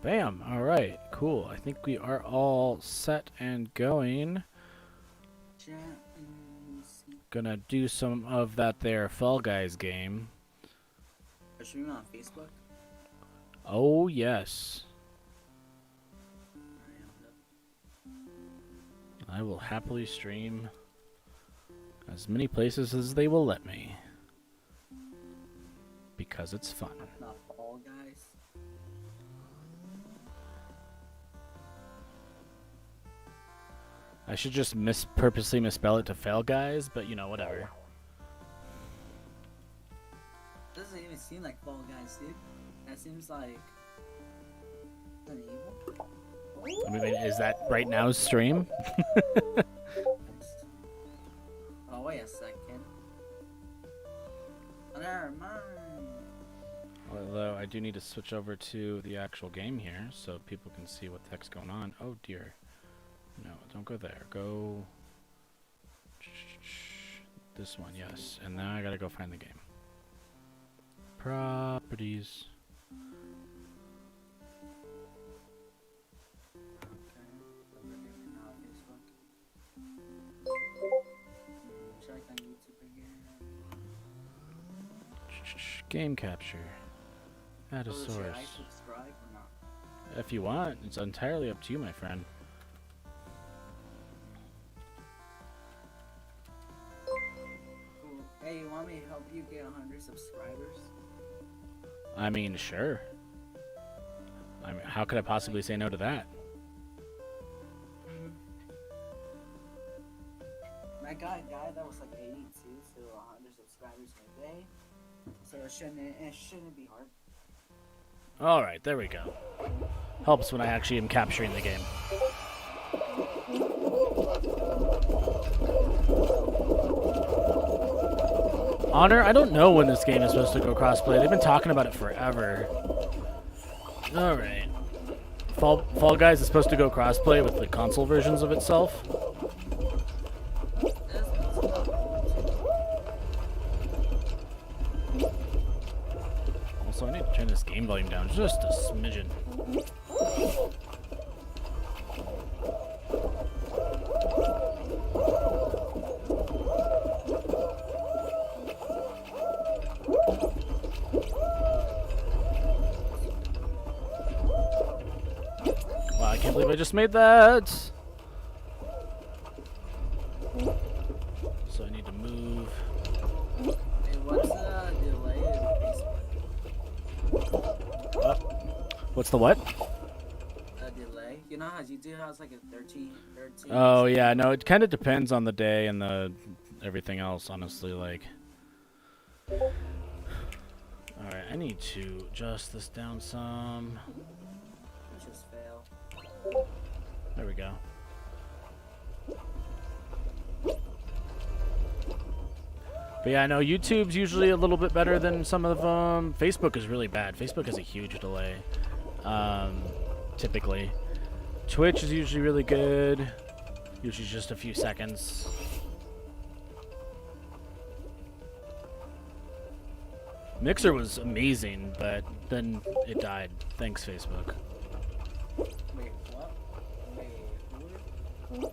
Bam! Alright, cool. I think we are all set and going. Gonna do some of that there Fall Guys game. Are streaming on Facebook? Oh, yes. I will happily stream as many places as they will let me. Because it's fun. Not Fall Guys. I should just purposely misspell it to Fail Guys, but you know, whatever. Doesn't even seem like Fall Guys, dude. That seems like an evil. I mean, is that right now's stream? Oh, wait a second. Oh, never mind. Although I do need to switch over to the actual game here so people can see what the heck's going on. Oh dear. No, don't go there. Go this one, yes. And now I gotta go find the game. Properties. Game capture. Add a source. Should I subscribe or not? If you want, it's entirely up to you, my friend. Cool. Hey, you want me to help you get 100 subscribers? I mean, sure. I mean, how could I possibly say no to that? I got a guy that was like 82 to 100 subscribers per day, so it shouldn't be hard. Alright, there we go. Helps when I actually am capturing the game. Honor, I don't know when this game is supposed to go crossplay. They've been talking about it forever. Alright. Fall Guys is supposed to go crossplay with the console versions of itself. Also, I need to turn this game volume down just a smidgen. Wow, I can't believe I just made that! So I need to move. Hey, what's the delay in Facebook? What's the what? A delay? You know how YouTube has like a 13. Oh yeah, no, it kind of depends on the day and the everything else, honestly, like. Alright, I need to adjust this down some. Just fail. There we go. But yeah, no, YouTube's usually a little bit better than some of them. Facebook is really bad. Facebook has a huge delay, typically. Twitch is usually really good. Usually just a few seconds. Mixer was amazing, but then it died. Thanks, Facebook. Wait, what? Wait, who?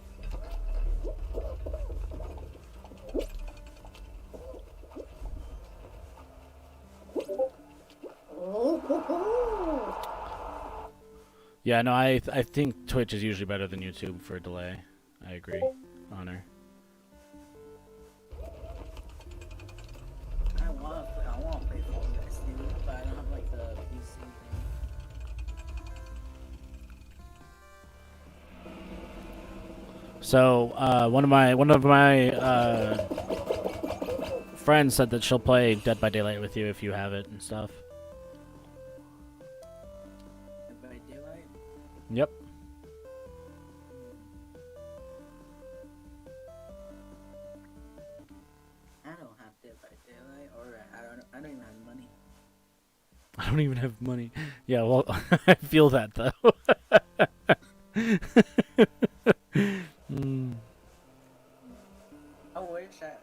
Yeah, no, I think Twitch is usually better than YouTube for a delay. I agree, Honor. I want to play Fall Guys, dude, but I don't have like the PC thing. So one of my friends said that she'll play Dead by Daylight with you if you have it and stuff. Dead by Daylight? Yep. I don't have Dead by Daylight, or I don't even have money. I don't even have money. Yeah, well, I feel that though.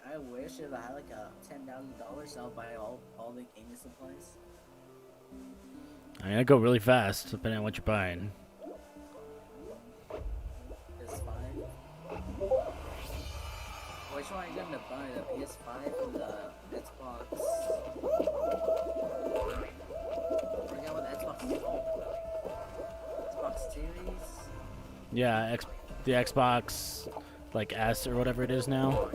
I wish if I had like a $10,000, I'll buy all the gaming supplies. I mean, I go really fast, depending on what you're buying. PS5. Which one are you gonna buy? The PS5 or the Xbox? I forget what the Xbox is called. Xbox Series? Yeah, the Xbox, like S or whatever it is now.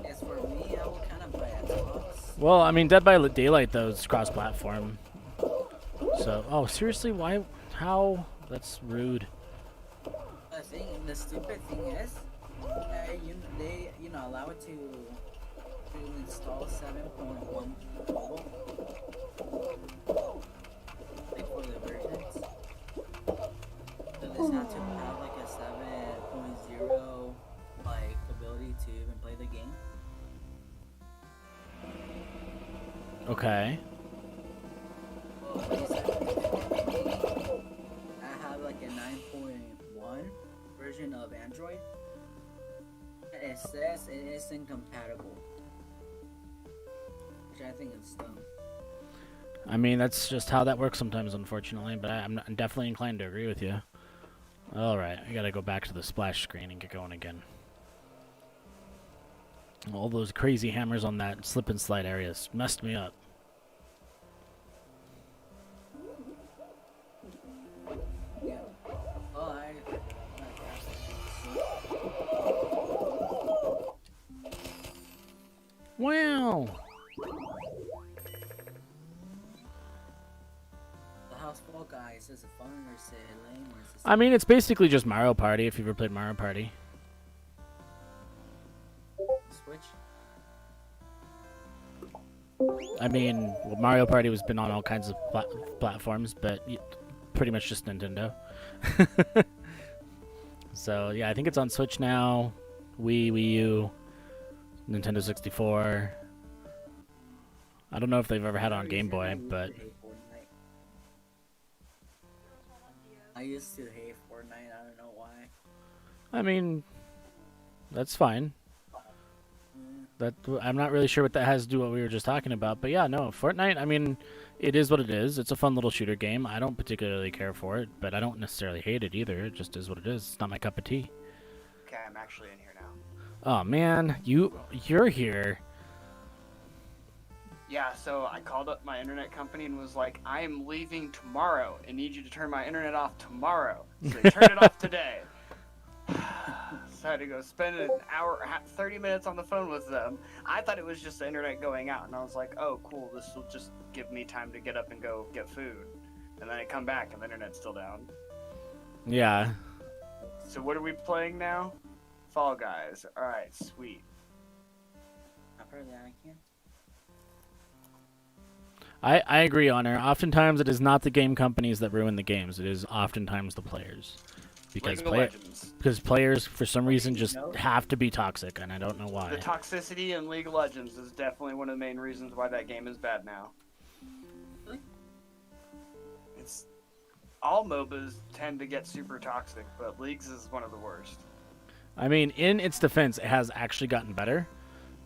As for me, I will kind of buy Xbox. Well, I mean, Dead by Daylight, though, is cross-platform. So, oh, seriously? Why? How? That's rude. The stupid thing is, they allow it to install 7.1 mobile, like for the versions. So this had to have like a 7.0 like ability to even play the game. Okay. Well, at least I have like a 9.1 version of Android. It says it is incompatible, which I think is dumb. I mean, that's just how that works sometimes, unfortunately, but I'm definitely inclined to agree with you. Alright, I gotta go back to the splash screen and get going again. All those crazy hammers on that slip and slide area messed me up. Yeah. Oh, Wow! the house Fallguys, is it fun or is it lame or is it? I mean, it's basically just Mario Party, if you've ever played Mario Party. Switch? I mean, well, Mario Party has been on all kinds of platforms, but pretty much just Nintendo. So, yeah, I think it's on Switch now, Wii U, Nintendo 64. I don't know if they've ever had it on Game Boy, but... I used to hate Fortnite, I don't know why. I mean, that's fine. I'm not really sure what that has to do with what we were just talking about, but yeah, no, Fortnite, I mean, it is what it is. It's a fun little shooter game. I don't particularly care for it, but I don't necessarily hate it either. It just is what it is. It's not my cup of tea. Okay, I'm actually in here now. Oh man, you're here. Yeah, so I called up my internet company and was like, I am leaving tomorrow and need you to turn my internet off tomorrow. So they turned it off today. So I had to go spend an hour, 30 minutes on the phone with them. I thought it was just the internet going out, and I was like, oh, cool, this will just give me time to get up and go get food. And then I come back and the internet's still down. Yeah. So what are we playing now? Fall Guys. Alright, sweet. Apparently I can't. I agree, Honor. Oftentimes it is not the game companies that ruin the games. It is oftentimes the players. Because players, for some reason, just have to be toxic, and I don't know why. The toxicity in League of Legends is definitely one of the main reasons why that game is bad now. Really? It's all MOBAs tend to get super toxic, but League's is one of the worst. I mean, in its defense, it has actually gotten better,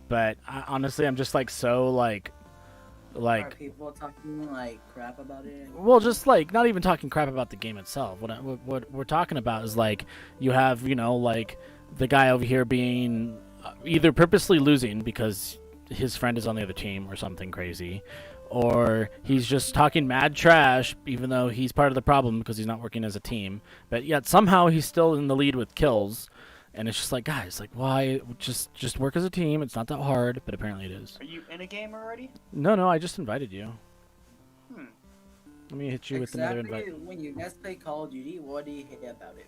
but honestly, I'm just like so like Are people talking like crap about it? well, just like not even talking crap about the game itself. What we're talking about is like you have like the guy over here being either purposely losing because his friend is on the other team or something crazy, or he's just talking mad trash even though he's part of the problem because he's not working as a team, but yet somehow he's still in the lead with kills. And it's just like, guys, like, why? Just work as a team. It's not that hard, but apparently it is. Are you in a game already? No, I just invited you. Hmm. Let me hit you with another invite. When you guys play Call of Duty, what do you hate about it?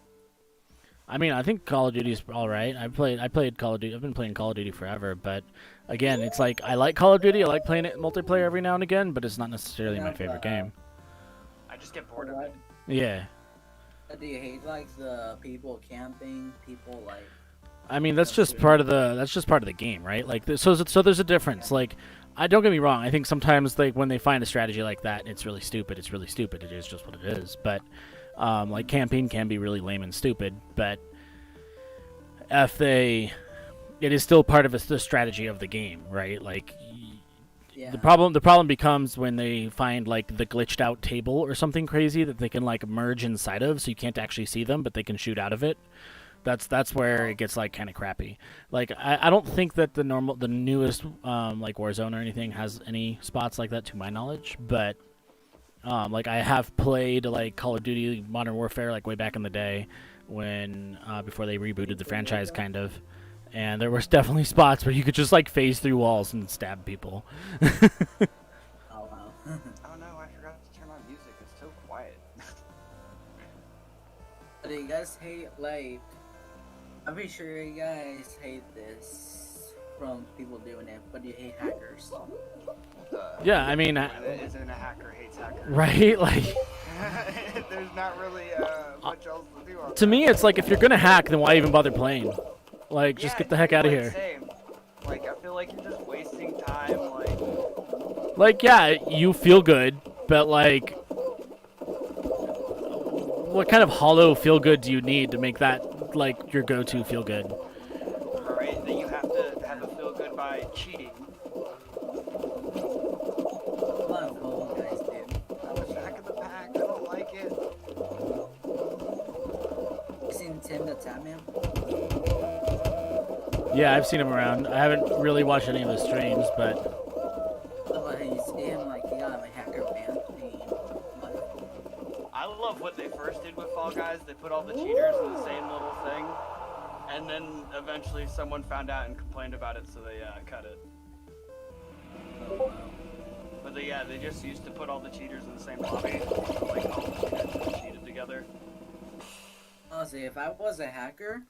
I mean, I think Call of Duty is all right. I played Call of Duty. I've been playing Call of Duty forever, but again, it's like I like Call of Duty. I like playing it in multiplayer every now and again, but it's not necessarily my favorite game. I just get bored of it. Yeah. Do you hate like the people camping? People like. I mean, that's just part of the game, right? Like, so there's a difference. Like, I don't get me wrong. I think sometimes like when they find a strategy like that, it's really stupid. It's really stupid. It is just what it is. But Like camping can be really lame and stupid, but it is still part of the strategy of the game, right? Like Yeah. the problem becomes when they find like the glitched out table or something crazy that they can like merge inside of, so you can't actually see them, but they can shoot out of it. That's where it gets like kind of crappy. Like I don't think that the newest like Warzone or anything has any spots like that to my knowledge, but like I have played like Call of Duty Modern Warfare like way back in the day when before they rebooted the franchise kind of, and there was definitely spots where you could just like phase through walls and stab people. Oh wow. Oh no, I forgot to turn on music. It's so quiet. But do you guys hate, like, I'm pretty sure you guys hate this from people doing it, but you hate hackers. Yeah, I mean, It isn't a hacker hates hackers. right? Like There's not really much else to do on to me, it's like if you're gonna hack, then why even bother playing? Like, just get the heck out of here. Same. Like, I feel like you're just wasting time. Like, yeah, you feel good, but like, what kind of hollow feel good do you need to make that like your go-to feel good? Right? That you have to have a feel good by cheating. A lot of old guys do. Back of the pack. I don't like it. You seen Tim the Tatman? Yeah, I've seen him around. I haven't really watched any of his streams, but But you see him, like, he got a hacker ban. I love what they first did with Fall Guys. They put all the cheaters in the same little thing, and then eventually someone found out and complained about it, so they cut it. But they just used to put all the cheaters in the same lobby, so like all the cheaters just cheated together. Honestly, if I was a hacker,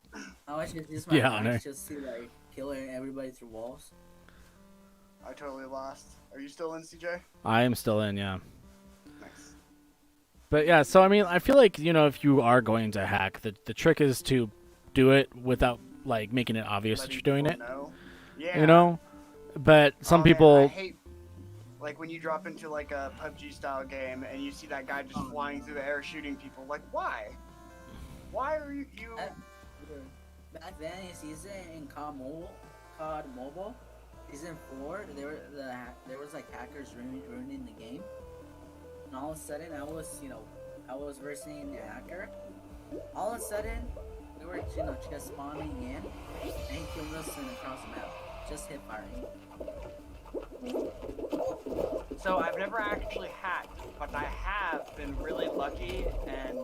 I would just use my Yeah, hacks Honor. just to, like, killing everybody through walls. I totally lost. Are you still in, CJ? I am still in, yeah. Nice. But yeah, so I mean, I feel like, you know, if you are going to hack, the trick is to do it without like making it obvious that you're doing it. Know. Yeah. You know? But some Oh, man, people I hate, like, when you drop into like a PUBG style game and you see that guy just flying through the air shooting people. Like, why? Why are you? Back then, in season in COD Mobile, season 4, there was like hackers ruining the game, and all of a sudden I was versing the hacker. All of a sudden, we were just spawning in, and he killed us across the map, just hip firing. So I've never actually hacked, but I have been really lucky and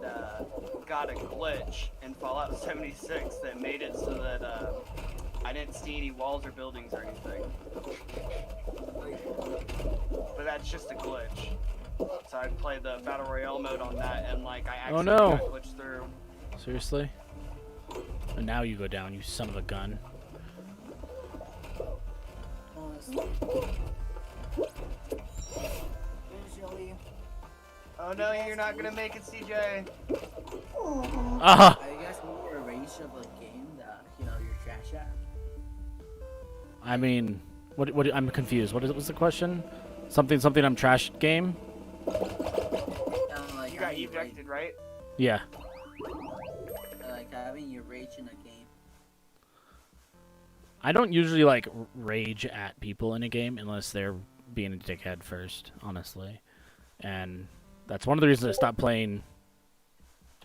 got a glitch in Fallout 76 that made it so that I didn't see any walls or buildings or anything. But that's just a glitch. So I played the Battle Royale mode on that, and like I actually no. got glitched through. seriously? And now you go down, you son of a gun. Honestly. Usually, Oh no, you're not gonna make it, CJ. Ah! are you guys more a range of a game that you're trash at? I mean, what? I'm confused. What's the question? Something I'm trash game? Like You got having ejected, right? Yeah. like having your rage in a game. I don't usually like rage at people in a game unless they're being a dickhead first, honestly. And that's one of the reasons I stopped playing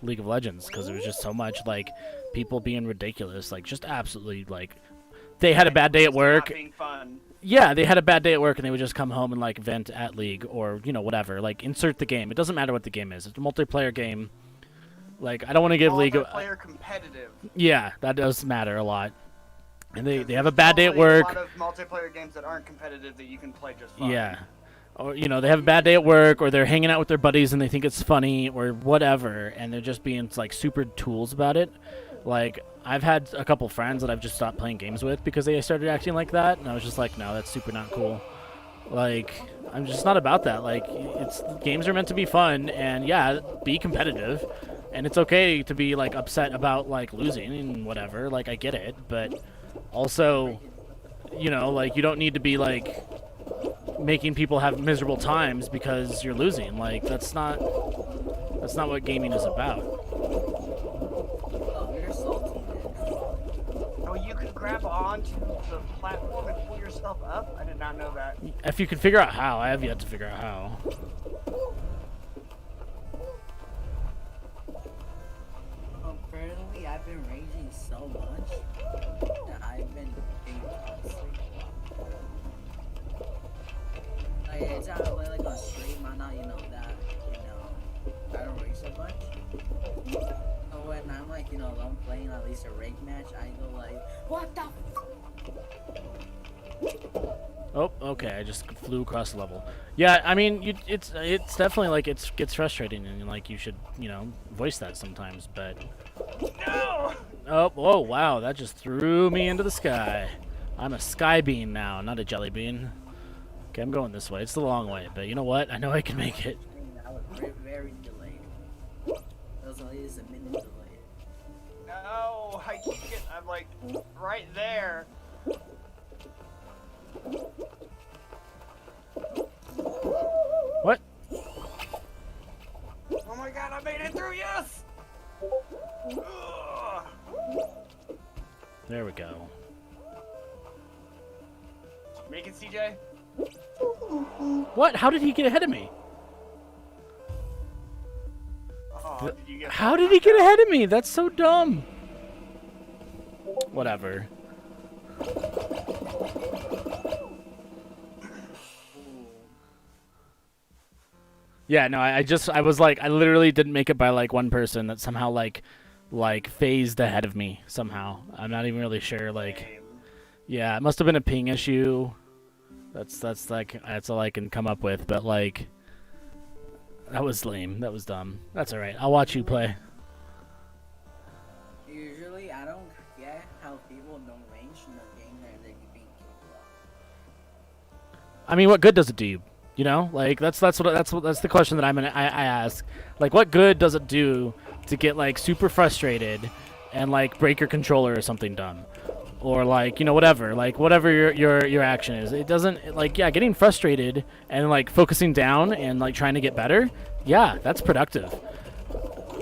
League of Legends, because there was just so much like people being ridiculous, like just absolutely like they had a bad day at work. Not being fun. Yeah, they had a bad day at work and they would just come home and like vent at League or whatever. Like insert the game. It doesn't matter what the game is. It's a multiplayer game. Like I don't want to give League. Player competitive. Yeah, that does matter a lot. And they Because have a there's bad day at probably work. A lot of multiplayer games that aren't competitive that you can play just fine. Yeah. Or, they have a bad day at work, or they're hanging out with their buddies and they think it's funny, or whatever, and they're just being, like, super tools about it. Like, I've had a couple friends that I've just stopped playing games with because they started acting like that, and I was just like, no, that's super not cool. Like, I'm just not about that. Like, games are meant to be fun, and, yeah, be competitive. And it's okay to be, like, upset about, like, losing and whatever. Like, I get it, but also, like, you don't need to be, like, making people have miserable times because you're losing. Like, that's That's not what gaming is about. Oh, you're salty, man. Oh, you could grab onto the platform and pull yourself up? I did not know that. If you could figure out how, I have yet to figure out how. Apparently, I've been raging so much that I've been being toxic. Like, it's not really like on stream, I'm not, I don't rage so much. But when I'm like, I'm playing at least a rage match, I go like, what the Oh, okay. I just flew across the level. Yeah, I mean, it's definitely like it gets frustrating, and like you should voice that sometimes. But No! oh, whoa, wow, that just threw me into the sky. I'm a sky bean now, not a jelly bean. Okay, I'm going this way. It's the long way, but you know what? I know I can make it. I was very delayed. It was at least a minute delayed. No, I'm like right there. What? Oh my god, I made it through, yes! Ugh. There we go. Make it, CJ? What? How did he get ahead of me? Oh, did you get How did he get ahead of me? That's so dumb. Whatever. Yeah, no, I was like, I literally didn't make it by like one person that somehow like phased ahead of me somehow. I'm not even really sure. Like, yeah, it must have been a ping issue. That's all I can come up with. But like, that was lame. That was dumb. That's all right. I'll watch you play. Usually, I don't get how people don't range in the game that they can being killed off. I mean, what good does it do you? You know, like that's the question that I ask. Like, what good does it do to get like super frustrated and like break your controller or something dumb, or like whatever your action is? It doesn't getting frustrated and like focusing down and like trying to get better. Yeah, that's productive.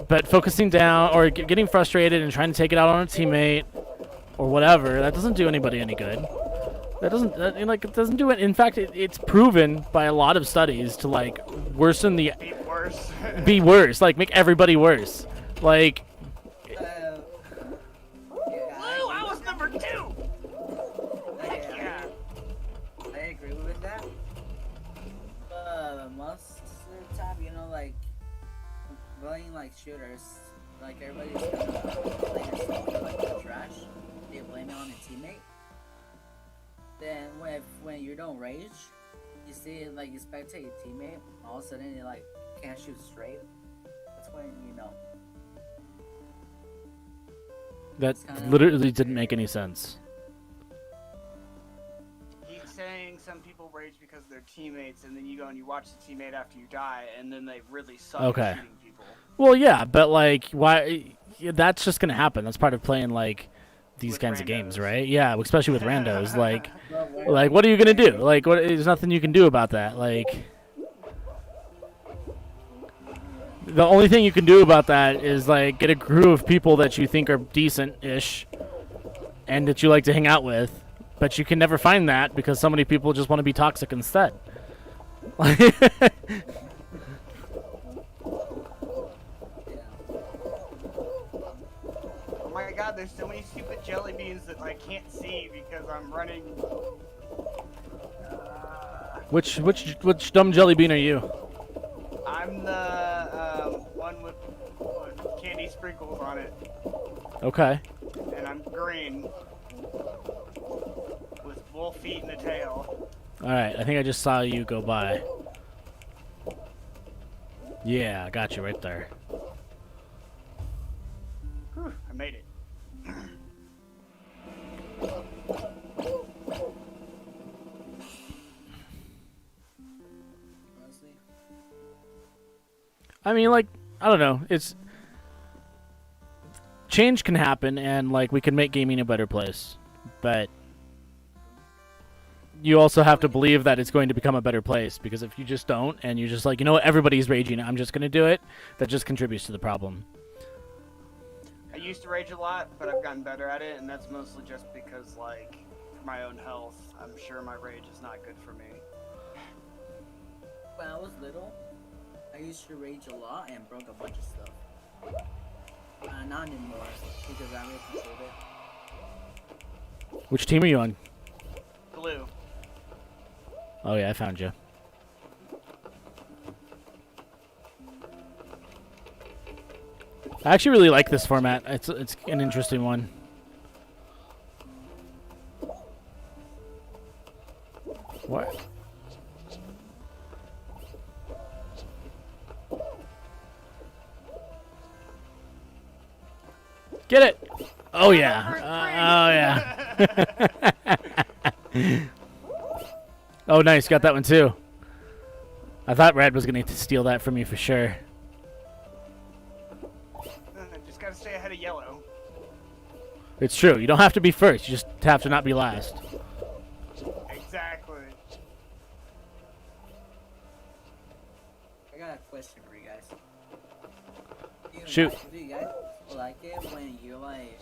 But focusing down or getting frustrated and trying to take it out on a teammate or whatever, that doesn't do anybody any good. It doesn't do it. In fact, it's proven by a lot of studies to like worsen the be worse, like make everybody worse. Like Yeah, Blue, I was number 2. Heck yeah. I agree with that. Most of the time, like playing like shooters, like everybody's kind of playing yourself like the trash. They blame it on a teammate. Then when you don't rage, you see like you spectate your teammate, all of a sudden you like can't shoot straight. That's when that literally didn't make any sense. He's saying some people rage because they're teammates, and then you go and you watch the teammate after you die, and then they really suck at shooting people. Well, yeah, but like, why? That's just gonna happen. That's part of playing like these With kinds randos. of games, right? Yeah, especially with randos. Like what are you gonna do? Like, there's nothing you can do about that. Like, the only thing you can do about that is like get a crew of people that you think are decent-ish and that you like to hang out with. But you can never find that because so many people just want to be toxic instead. Oh my god, there's so many stupid jelly beans that I can't see because I'm running. Which dumb jelly bean are you? I'm the one with candy sprinkles on it, Okay. and I'm green with wolf feet and a tail. All right. I think I just saw you go by. Yeah, I got you right there. Whew, I made it. honestly, I mean, like, I don't know. It's change can happen, and like we can make gaming a better place. But you also have to believe that it's going to become a better place, because if you just don't and you're just like, you know what, everybody's raging, I'm just going to do it, that just contributes to the problem. I used to rage a lot, but I've gotten better at it, and that's mostly just because, like, for my own health, I'm sure my rage is not good for me. When I was little, I used to rage a lot and broke a bunch of stuff. Not anymore, because I really controlled it. Which team are you on? Blue. Oh yeah, I found you. I actually really like this format. It's an interesting one. What? Get it! Oh yeah. Oh yeah. Oh nice, got that one too. I thought Red was gonna steal that from you for sure. Just gotta stay ahead of yellow. It's true. You don't have to be first. You just have to not be last. Exactly. I got a question for you guys. Shoot. Do you guys like it when you're like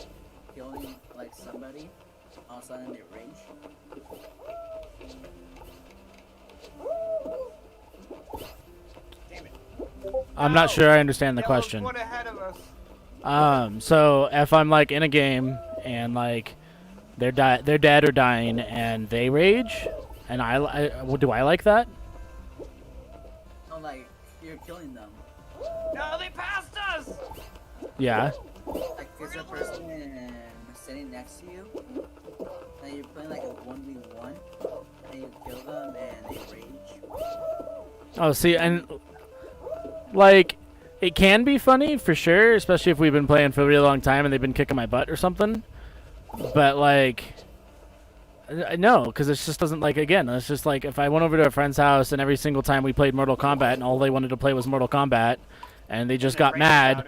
killing like somebody, all of a sudden they rage? Damn it. I'm not sure I understand the Yellow's question. one ahead of us. So if I'm like in a game and like they're dead or dying and they rage, and do I like that? No, like you're killing them. No, they passed us! Yeah. Like there's a person sitting next to you, and you're playing like a 1v1, and you kill them and they rage. Oh, see, and like it can be funny for sure, especially if we've been playing for a really long time and they've been kicking my butt or something. But like, no, because it just doesn't, like, again, it's just like if I went over to a friend's house and every single time we played Mortal Kombat and all they wanted to play was Mortal Kombat and they just got mad.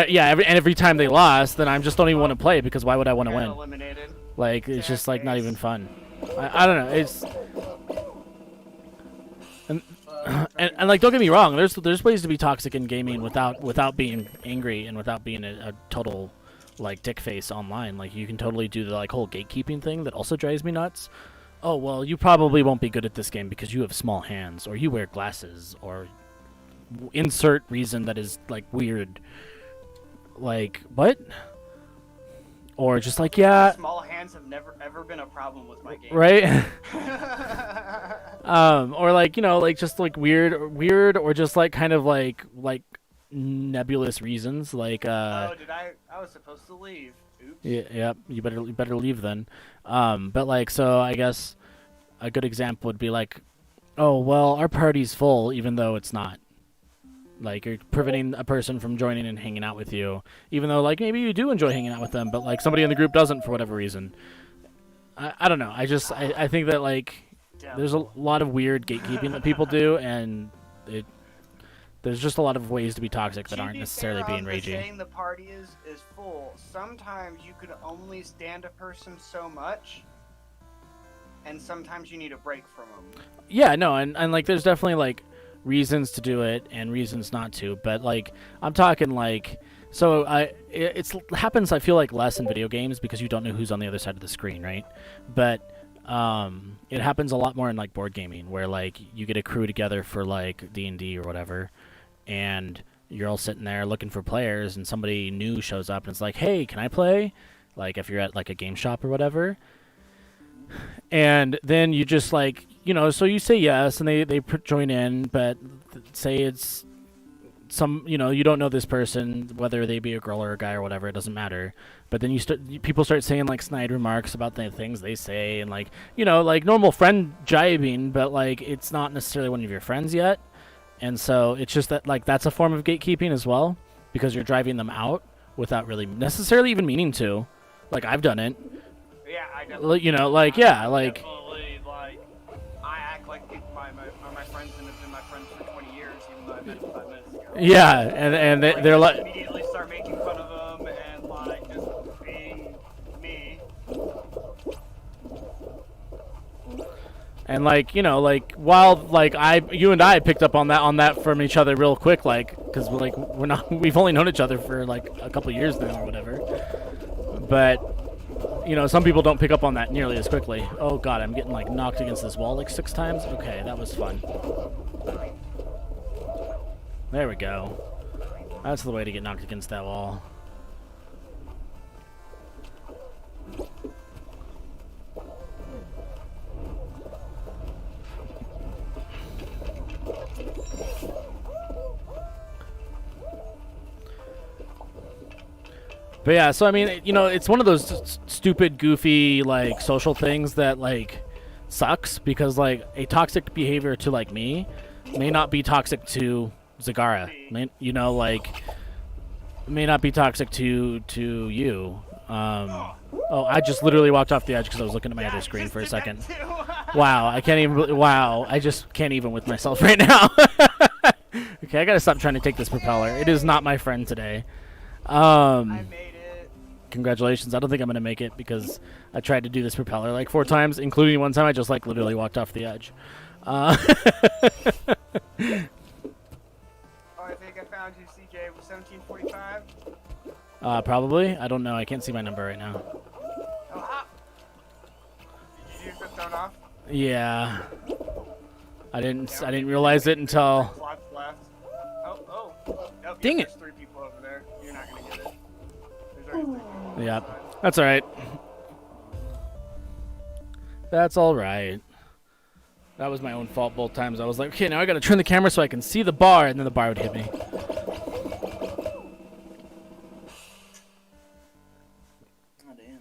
Yeah, every time they lost, then I just don't even want to play, because why would I want to win? Eliminated. Like, it's just like not even fun. I don't know. It's and like, don't get me wrong. There's ways to be toxic in gaming without being angry and without being a total like dick face online. Like, you can totally do the like whole gatekeeping thing that also drives me nuts. Oh well, you probably won't be good at this game because you have small hands, or you wear glasses, or insert reason that is like weird. Like, what? Or just like, yeah. Small hands have never ever been a problem with my game. Right? Or like, you know, like just like weird, or just like kind of like nebulous reasons. Like, oh, I was supposed to leave. Oops. Yeah, you better leave then. But like, so I guess a good example would be like, oh well, our party's full, even though it's not. Like, you're preventing a person from joining and hanging out with you, even though, like, maybe you do enjoy hanging out with them, but, like, somebody in the group doesn't for whatever reason. I don't know. I think that, like, there's a lot of weird gatekeeping that people do, and there's just a lot of ways to be toxic that aren't necessarily being ragey. Saying the party is full, sometimes you could only stand a person so much, and sometimes you need a break from them. Yeah, no, and like, there's definitely, like, reasons to do it and reasons not to, but like, I'm talking like, so it happens, I feel like, less in video games because you don't know who's on the other side of the screen, right? But it happens a lot more in like board gaming, where like you get a crew together for like D&D or whatever, and you're all sitting there looking for players, and somebody new shows up and it's like, hey, can I play? Like, if you're at like a game shop or whatever, and then you just like, you know, so you say yes, and they join in, but say it's some, you know, you don't know this person, whether they be a girl or a guy or whatever, it doesn't matter. But then people start saying like snide remarks about the things they say, and like, you know, like normal friend jibing, but like it's not necessarily one of your friends yet. And so it's just that, like, that's a form of gatekeeping as well, because you're driving them out without really necessarily even meaning to. Like, I've done it. Yeah, I definitely. You know, like, yeah, like. Definitely, like, I act like my friends and have been my friends for 20 years, even though I met them 5 minutes ago. Yeah, and they're like. Immediately start making fun of them and like just being me. And like, you know, like while like you and I picked up on that from each other real quick, like, because like we've only known each other for like a couple years now or whatever. But you know, some people don't pick up on that nearly as quickly. Oh god, I'm getting like knocked against this wall like 6 times. Okay, that was fun. There we go. That's the way to get knocked against that wall. But yeah, so I mean, you know, it's one of those stupid, goofy, like, social things that, like, sucks because, like, a toxic behavior to, like, me may not be toxic to Zagara. You know, like, may not be toxic to you. Oh, I just literally walked off the edge because I was looking at my other screen for a second. Wow, I can't even, wow, I just can't even with myself right now. Okay, I gotta stop trying to take this propeller. It is not my friend today. I made it. Congratulations. I don't think I'm going to make it because I tried to do this propeller like 4 times, including one time I just like literally walked off the edge. Oh, I think I found you, CJ. Was 1745? Probably. I don't know. I can't see my number right now. Oh, hop. Did you use the phone off? Yeah. I didn't realize it until... Slots left. Oh. Nope, Dang it. There's 3 people over there. You're not going to get it. There's already 3 people. Yeah. That's all right. That's all right. That was my own fault both times. I was like, okay, now I got to turn the camera so I can see the bar, and then the bar would hit me. Oh, damn.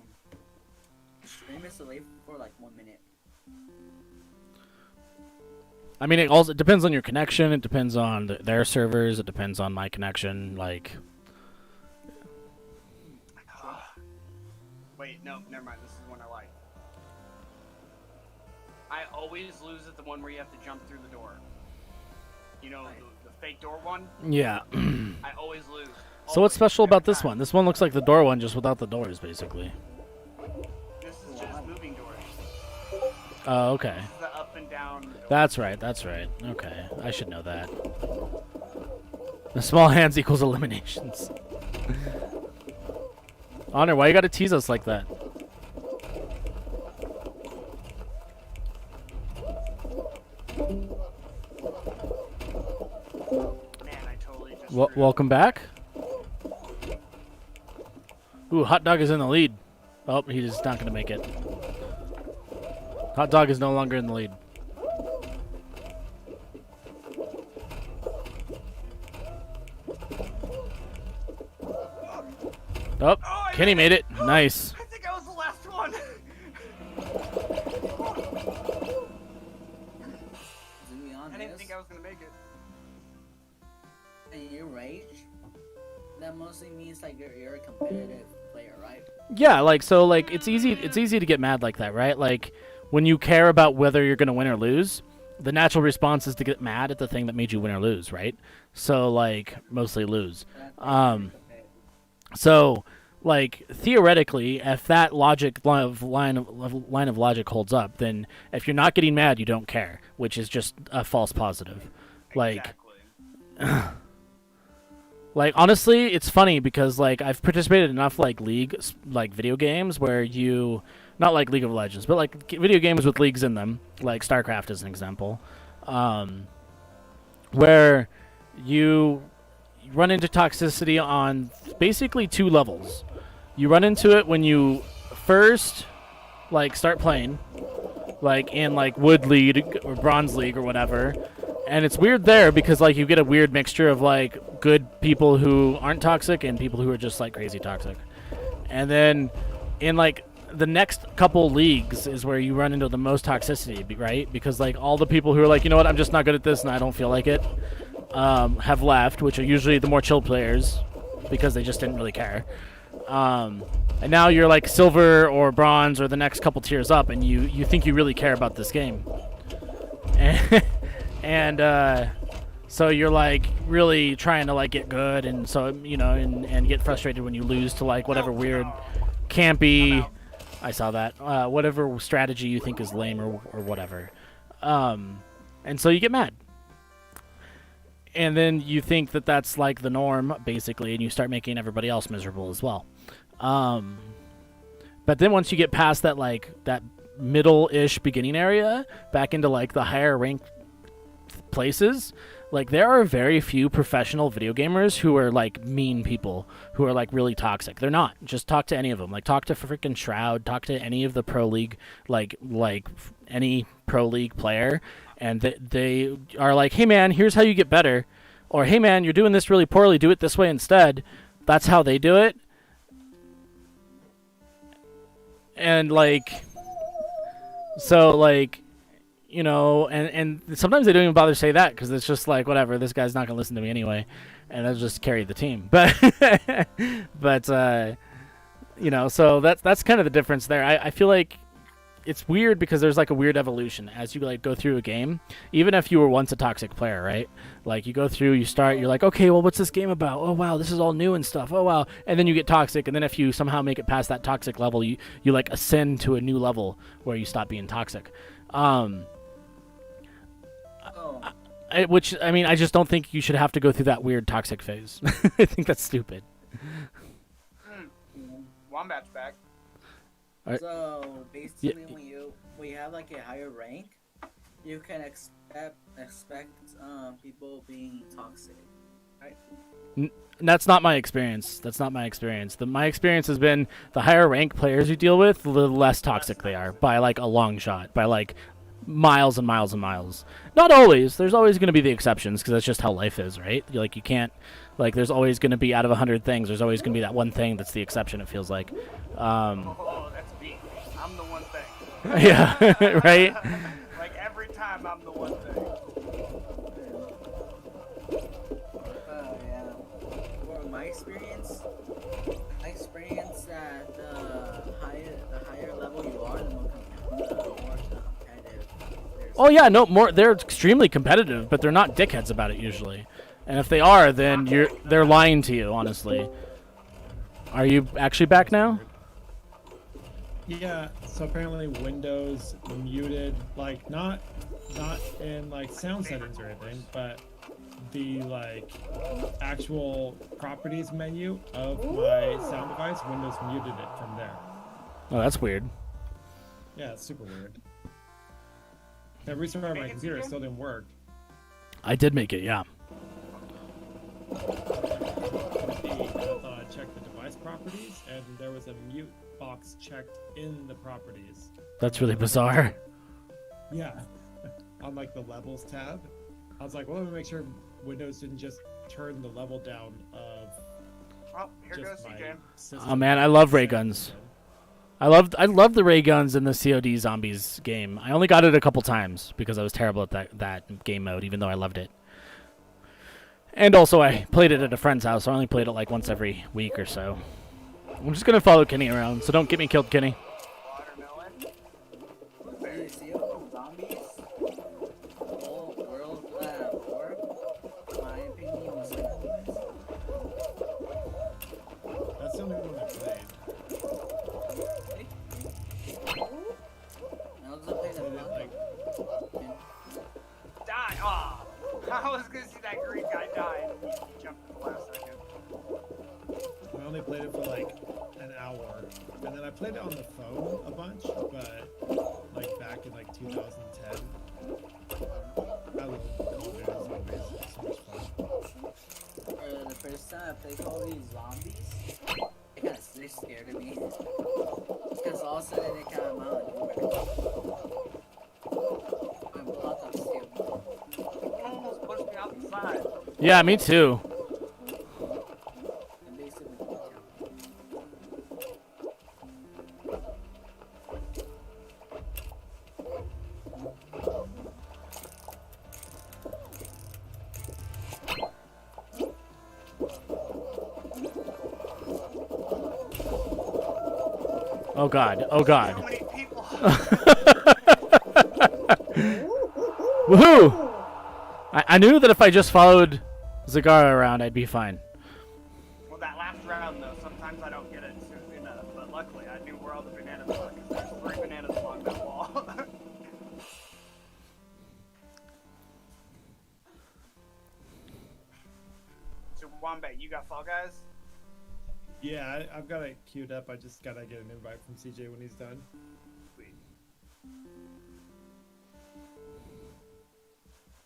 Stream is delayed for like 1 minute. I mean, it depends on your connection. It depends on their servers. It depends on my connection. Like, wait, no, never mind. This is one I like. I always lose at the one where you have to jump through the door. You know, the fake door one? yeah. I always lose. So what's Always, special every about this time. one? This one looks like the door one, just without the doors, basically. This is just moving doors. Oh, okay. This is the up and down door. That's right. That's right. Okay, I should know that. The small hands equals eliminations. Honor, why you gotta tease us like that? Man, I totally just Welcome back. Ooh, Hot Dog is in the lead. Oh, he's not gonna make it. Hot Dog is no longer in the lead. Oh, Kenny made it. Nice. I think I was the last one. To be honest, I didn't think I was gonna make it. in your rage, that mostly means like you're a competitive player, right? Yeah, like so like it's easy to get mad like that, right? Like when you care about whether you're going to win or lose, the natural response is to get mad at the thing that made you win or lose, right? So like mostly lose. So like theoretically, if that line of logic holds up, then if you're not getting mad, you don't care, which is just a false positive. Like Exactly. like honestly, it's funny because like I've participated in enough like video games where you not like League of Legends, but like video games with leagues in them, like StarCraft as an example, where you run into toxicity on basically 2 levels. You run into it when you first like start playing, like in like Wood League or Bronze League or whatever. And it's weird there because like you get a weird mixture of like good people who aren't toxic and people who are just like crazy toxic. And then in like the next couple leagues is where you run into the most toxicity, right? Because like all the people who are like, you know what, I'm just not good at this and I don't feel like it, have left, which are usually the more chill players because they just didn't really care. And now you're like silver or bronze or the next couple tiers up and you think you really care about this game. And so you're like really trying to like get good, and so you know, and get frustrated when you lose to like whatever weird, campy. I saw that. Whatever strategy you think is lame or whatever. And so you get mad. And then you think that that's like the norm, basically, and you start making everybody else miserable as well. But then once you get past that, like, that middle-ish beginning area, back into, like, the higher ranked places, like, there are very few professional video gamers who are, like, mean people, who are, like, really toxic. They're not. Just talk to any of them. Like, talk to freaking Shroud, talk to any of the Pro League, like any Pro League player, and they are like, hey, man, here's how you get better. Or, hey, man, you're doing this really poorly. Do it this way instead. That's how they do it. And, like, so, like, you know, and sometimes they don't even bother to say that because it's just like, whatever, this guy's not going to listen to me anyway. And they'll just carry the team. But, you know, so that's kind of the difference there. I feel like it's weird because there's like a weird evolution as you like go through a game. Even if you were once a toxic player, right? Like you go through, you start, you're like, okay, well, what's this game about? Oh wow, this is all new and stuff. Oh wow, and then you get toxic, and then if you somehow make it past that toxic level, you like ascend to a new level where you stop being toxic. Which I mean, I just don't think you should have to go through that weird toxic phase. I think that's stupid. Wombat's back. So basically, when you have like a higher rank, you can expect people being toxic, right? That's not my experience. My experience has been the higher rank players you deal with, the less toxic they are by like a long shot, by like miles and miles and miles. Not always. There's always going to be the exceptions because that's just how life is, right? Like you can't, like there's always going to be out of 100 things. There's always going to be that one thing that's the exception. It feels like. That's me. I'm the one thing. Yeah. Right. Like every time, I'm the one thing. Yeah. Well, my experience that the higher level you are, the more competitive. Oh yeah, no more. They're extremely competitive, but they're not dickheads about it usually. And if they are, then they're lying to you. Honestly. Are you actually back now? Yeah. So apparently Windows muted, like not in like sound settings or anything, but the like actual properties menu of my sound device, Windows muted it from there. Oh, that's weird. Yeah, it's super weird. I restarted my computer, it still didn't work. I did make it, yeah. I thought I checked the device properties, and there was a mute box checked in the properties. That's really bizarre. Yeah, on like the levels tab. I was like, well, let me make sure Windows didn't just turn the level down of. Oh, here goes CJ. Oh man, I love ray guns. I love the ray guns in the COD Zombies game. I only got it a couple times because I was terrible at that game mode, even though I loved it. And also, I played it at a friend's house. So I only played it like once every week or so. I'm just gonna follow Kenny around, so don't get me killed, Kenny. Watermelon. You see zombies? Whole world war. In my opinion, was That's the only one I played. Die! Aw! I was gonna see that green guy die and he jumped at the last second. I only played it for like an hour, and then I played it on the phone a bunch, but like back in like 2010. I love Call of Duty Zombies. It's so much fun. The first time I played Call of Duty Zombies, they scared of me. Because all of a sudden they came out of nowhere. I'm blocked up still. You almost pushed me out the side. Yeah, me too. And basically killed Oh god. Oh god. So many people. Woohoo! I knew that if I just followed Zagara around, I'd be fine. Well, that last round, though, sometimes I don't get it soon enough. But luckily, I knew where all the bananas were, because there's 3 bananas along that wall. Wombat, you got Fall Guys? Yeah, I've got it queued up. I just gotta get an invite from CJ when he's done. Sweet.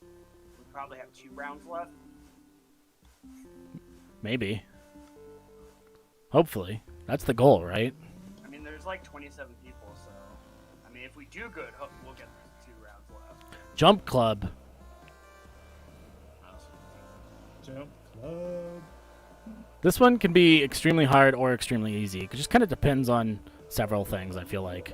We probably have 2 rounds left. Maybe. Hopefully. That's the goal, right? I mean, there's like 27 people, so I mean, if we do good, we'll get 2 rounds left. Jump Club. Jump Club. This one can be extremely hard or extremely easy. It just kind of depends on several things, I feel like.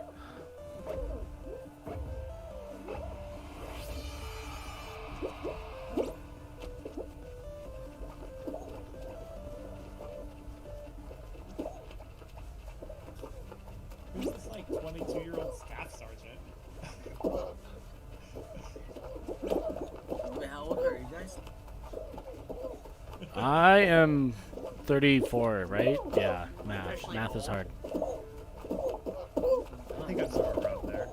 Who's this like 22-year-old staff sergeant? Wait, how old are you guys? I am 34, right? Yeah, math is hard. I think I'm somewhere around there.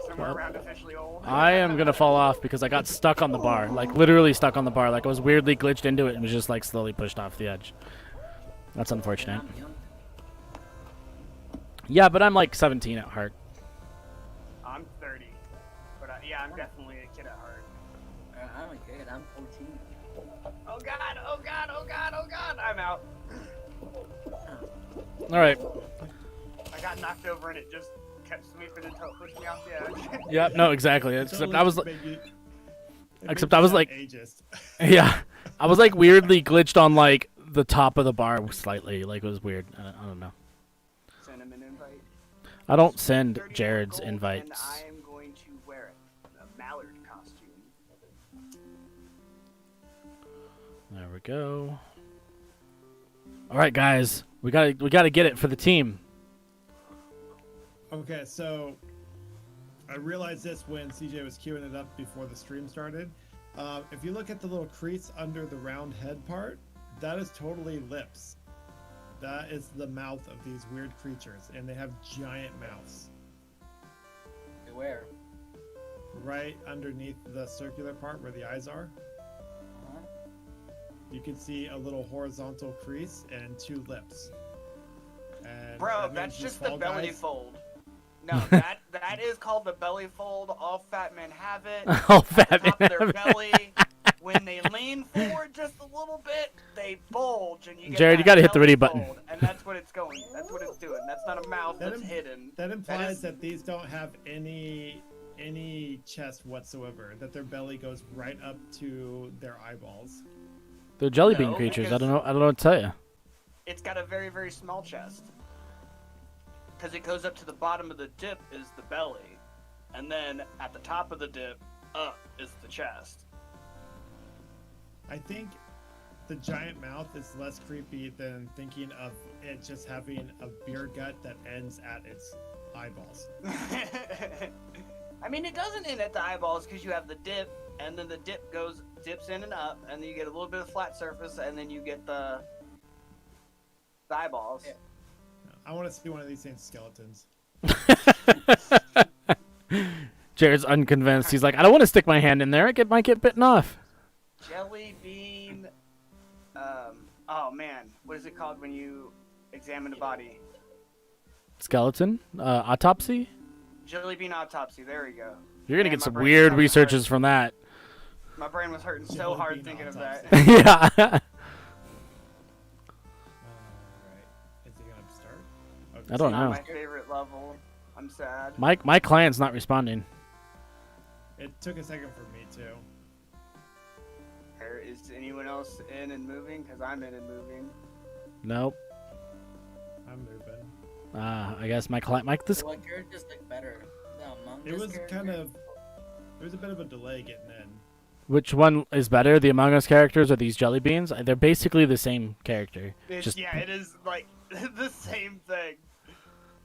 Somewhere around officially old. I am gonna fall off because I got stuck on the bar, like literally stuck on the bar. Like I was weirdly glitched into it and was just like slowly pushed off the edge. That's unfortunate. I'm young. Yeah, but I'm like 17 at heart. I'm 30, but yeah, I'm definitely a kid at heart. I'm a kid. I'm 14. Oh god! Oh god! Oh god! Oh god! I'm out. All right. I got knocked over and it just kept sweeping until it pushed me off the edge. Yeah. No, exactly. Except I was like, except I I was like, ageist. yeah, I was like weirdly glitched on like the top of the bar slightly. Like it was weird. I don't know. Send him an invite. I don't send 34 Jared's gold, invites. And I am going to wear it. A mallard costume. There we go. All right, guys, we gotta get it for the team. Okay, so I realized this when CJ was queuing it up before the stream started. If you look at the little crease under the round head part, that is totally lips. That is the mouth of these weird creatures, and they have giant mouths. Where? Right underneath the circular part where the eyes are, Uh-huh. you can see a little horizontal crease and 2 lips. And Bro, that that's means just these the Fall belly Guys- fold. No, that is called the belly fold. All fat men have it. All At fat the top men of their have it. belly. When they lean forward just a little bit, they bulge, and you get Jared, that you gotta hit the belly ready button. fold, and that's what it's going. That's what it's doing. That's not a mouth That that's im- hidden. That implies is- that these don't have any chest whatsoever. That their belly goes right up to their eyeballs. They're jelly bean No, creatures. I because- don't know. I don't know what to tell you. It's got a very, very small chest. Because it goes up to the bottom of the dip is the belly. And then at the top of the dip, up is the chest. I think the giant mouth is less creepy than thinking of it just having a beer gut that ends at its eyeballs. I mean, it doesn't end at the eyeballs because you have the dip, and then the dip dips in and up, and then you get a little bit of flat surface, and then you get the eyeballs. Yeah. I want to see one of these things skeletons. Jared's unconvinced. He's like, I don't want to stick my hand in there. It might get bitten off. Jelly bean. Oh man, what is it called when you examine a body? Skeleton? Autopsy? Jelly bean autopsy. There we go. You're gonna Man, get my some brain's weird hurting. researches from that. My brain was hurting so Jelly hard bean thinking of autopsy. that. Yeah. Alright. Is it gonna start? Okay, I don't Not know. my favorite level. I'm sad. My client's not responding. It took a second for me too. Is anyone else in and moving? Because I'm in and moving. Nope. I'm moving. I guess my client. This. What characters look better? The Among It Us was character? kind of. There was a bit of a delay getting in. Which one is better, the Among Us characters or these jelly beans? They're basically the same character. Just Yeah, it is like the same thing.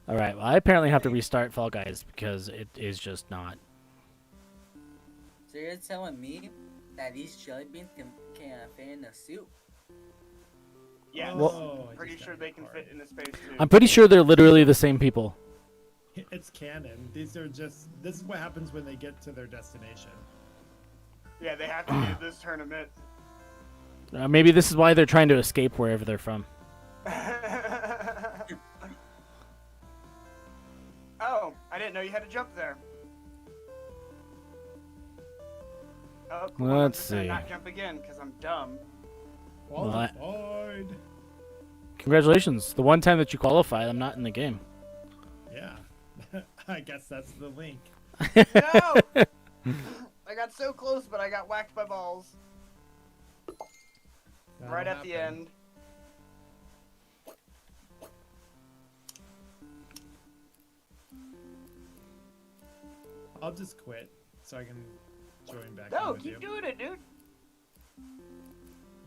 all right. Well, I apparently have to restart Fall Guys because it is just not. So you're telling me that these jelly beans can fit in a suit? Yeah, Oh, I pretty just sure got they it can hard. fit in a space too. I'm pretty sure they're literally the same people. It's canon. These are just. This is what happens when they get to their destination. Yeah, they have to do this tournament. Maybe this is why they're trying to escape wherever they're from. Oh, I didn't know you had to jump there. Oh, come on, I'm Let's just gonna see. not jump again because I'm dumb. Qualified. Congratulations. The one time that you qualify, I'm not in the game. Yeah. I guess that's the link. No! I got so close, but I got whacked by balls. That'll Right at the happen. end. I'll just quit so I can join back in No, with keep you. doing it, dude.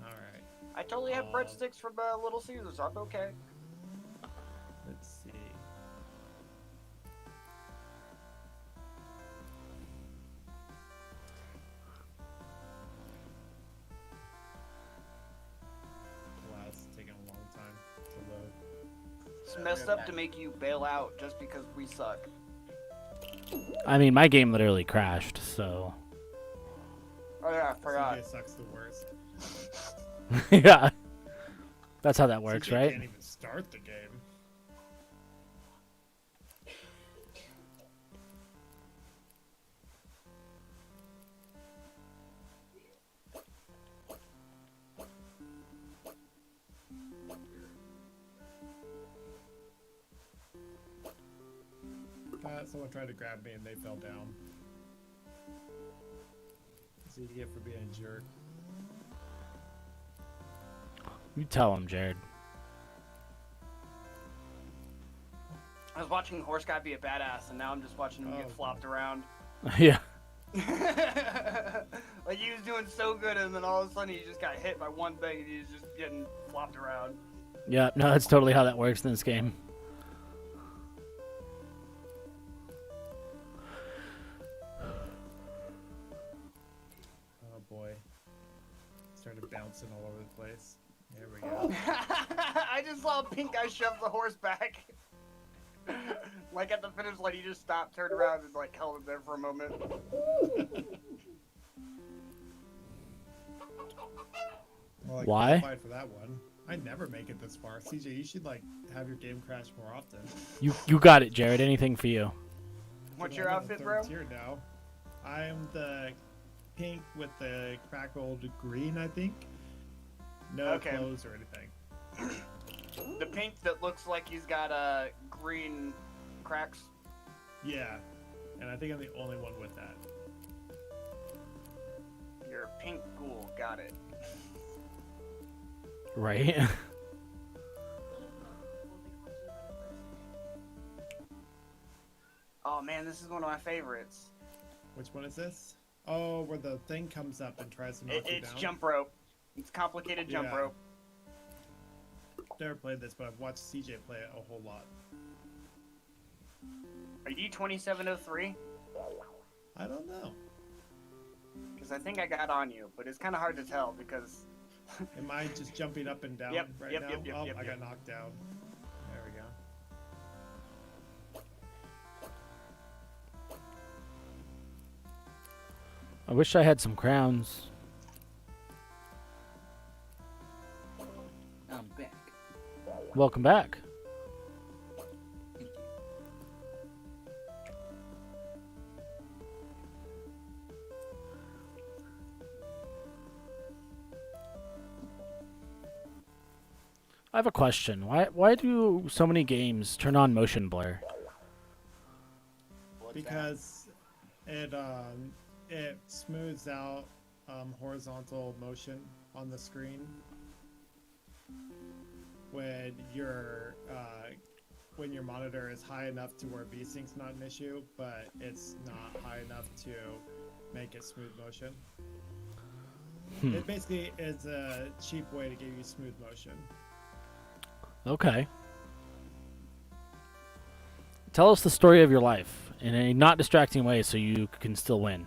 Alright. I totally have Oh. breadsticks from Little Caesars. I'm okay. Let's see. Wow, it's taking a long time to load. It's messed up to make you bail out just because we suck. I mean, my game literally crashed, so... Oh yeah, I forgot. CJ sucks the worst. yeah. That's how that works, CJ right? Can't even start the game. Someone tried to grab me and they fell down. That's what you get for being a jerk. You tell him, Jared. I was watching Horse Guy be a badass, and now I'm just watching him Oh, get flopped around. yeah. Like he was doing so good, and then all of a sudden he just got hit by one thing, and he's just getting flopped around. Yeah, no, that's totally how that works in this game. Oh boy. Started bouncing all over the place. There we go. I just saw a pink guy shove the horse back. Like at the finish line, he just stopped, turned around, and like held it there for a moment. Well, I Why? qualified for that one. I never make it this far. CJ, you should like have your game crash more often. You got it, Jared. Anything for you. What's Dude, your I'm in the outfit, third bro? tier now. I am the pink with the crackled green, I think. No Okay. clothes or anything. The pink that looks like he's got green cracks. Yeah, and I think I'm the only one with that. You're a pink ghoul. Got it. Right? Oh man, this is one of my favorites. Which one is this? Oh, where the thing comes up and tries to knock you It's down. jump rope. It's complicated jump Yeah. rope. Never played this, but I've watched CJ play it a whole lot. Are you 2703? I don't know. Because I think I got on you, but it's kind of hard to tell because. Am I just jumping up and down Yep, right yep, now? yep, yep, Oh, yep, I yep. got knocked down. There we go. I wish I had some crowns. I'm back. Welcome back. Thank you. I have a question. Why do so many games turn on motion blur? What's Because it smooths out horizontal motion on the screen when your monitor is high enough to where VSync's not an issue, but it's not high enough to make it smooth motion. It basically is a cheap way to give you smooth motion. Okay. Tell us the story of your life in a not distracting way so you can still win.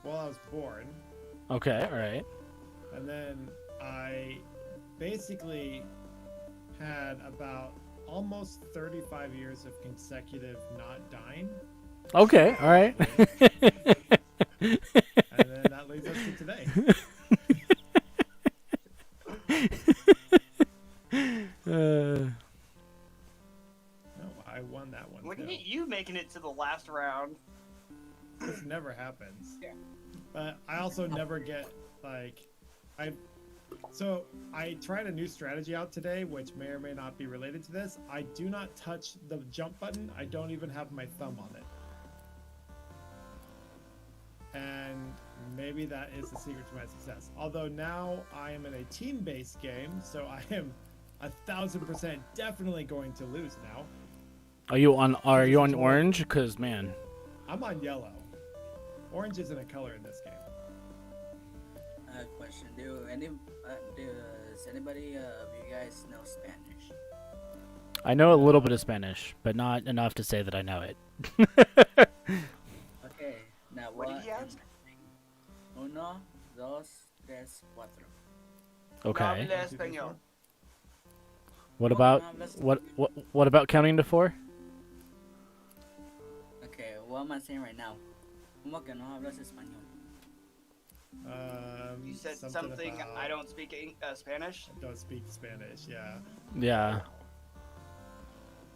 Well, I was born, Okay, alright. and then I basically had about almost 35 years of consecutive not dying, Okay, alright. and then that leads us to today. No, I won that one. Look too. at you making it to the last round. This never happens. Yeah. But I also never get like So I tried a new strategy out today, which may or may not be related to this. I do not touch the jump button. I don't even have my thumb on it. And maybe that is the secret to my success. Although now I am in a team-based game, so I am 1,000% definitely going to lose now. Are you on orange? Because man, I'm on yellow. Orange isn't a color in this game. Question: does anybody of you guys know Spanish? I know a little bit of Spanish, but not enough to say that I know it. Okay, now What what? did he ask? Uno, dos, tres, cuatro. Okay. No habla español. What about what about counting to 4? Okay, what am I saying right now? ¿Cómo que no hablas español? You said something about, I don't speak Spanish? I don't speak Spanish, yeah. Yeah.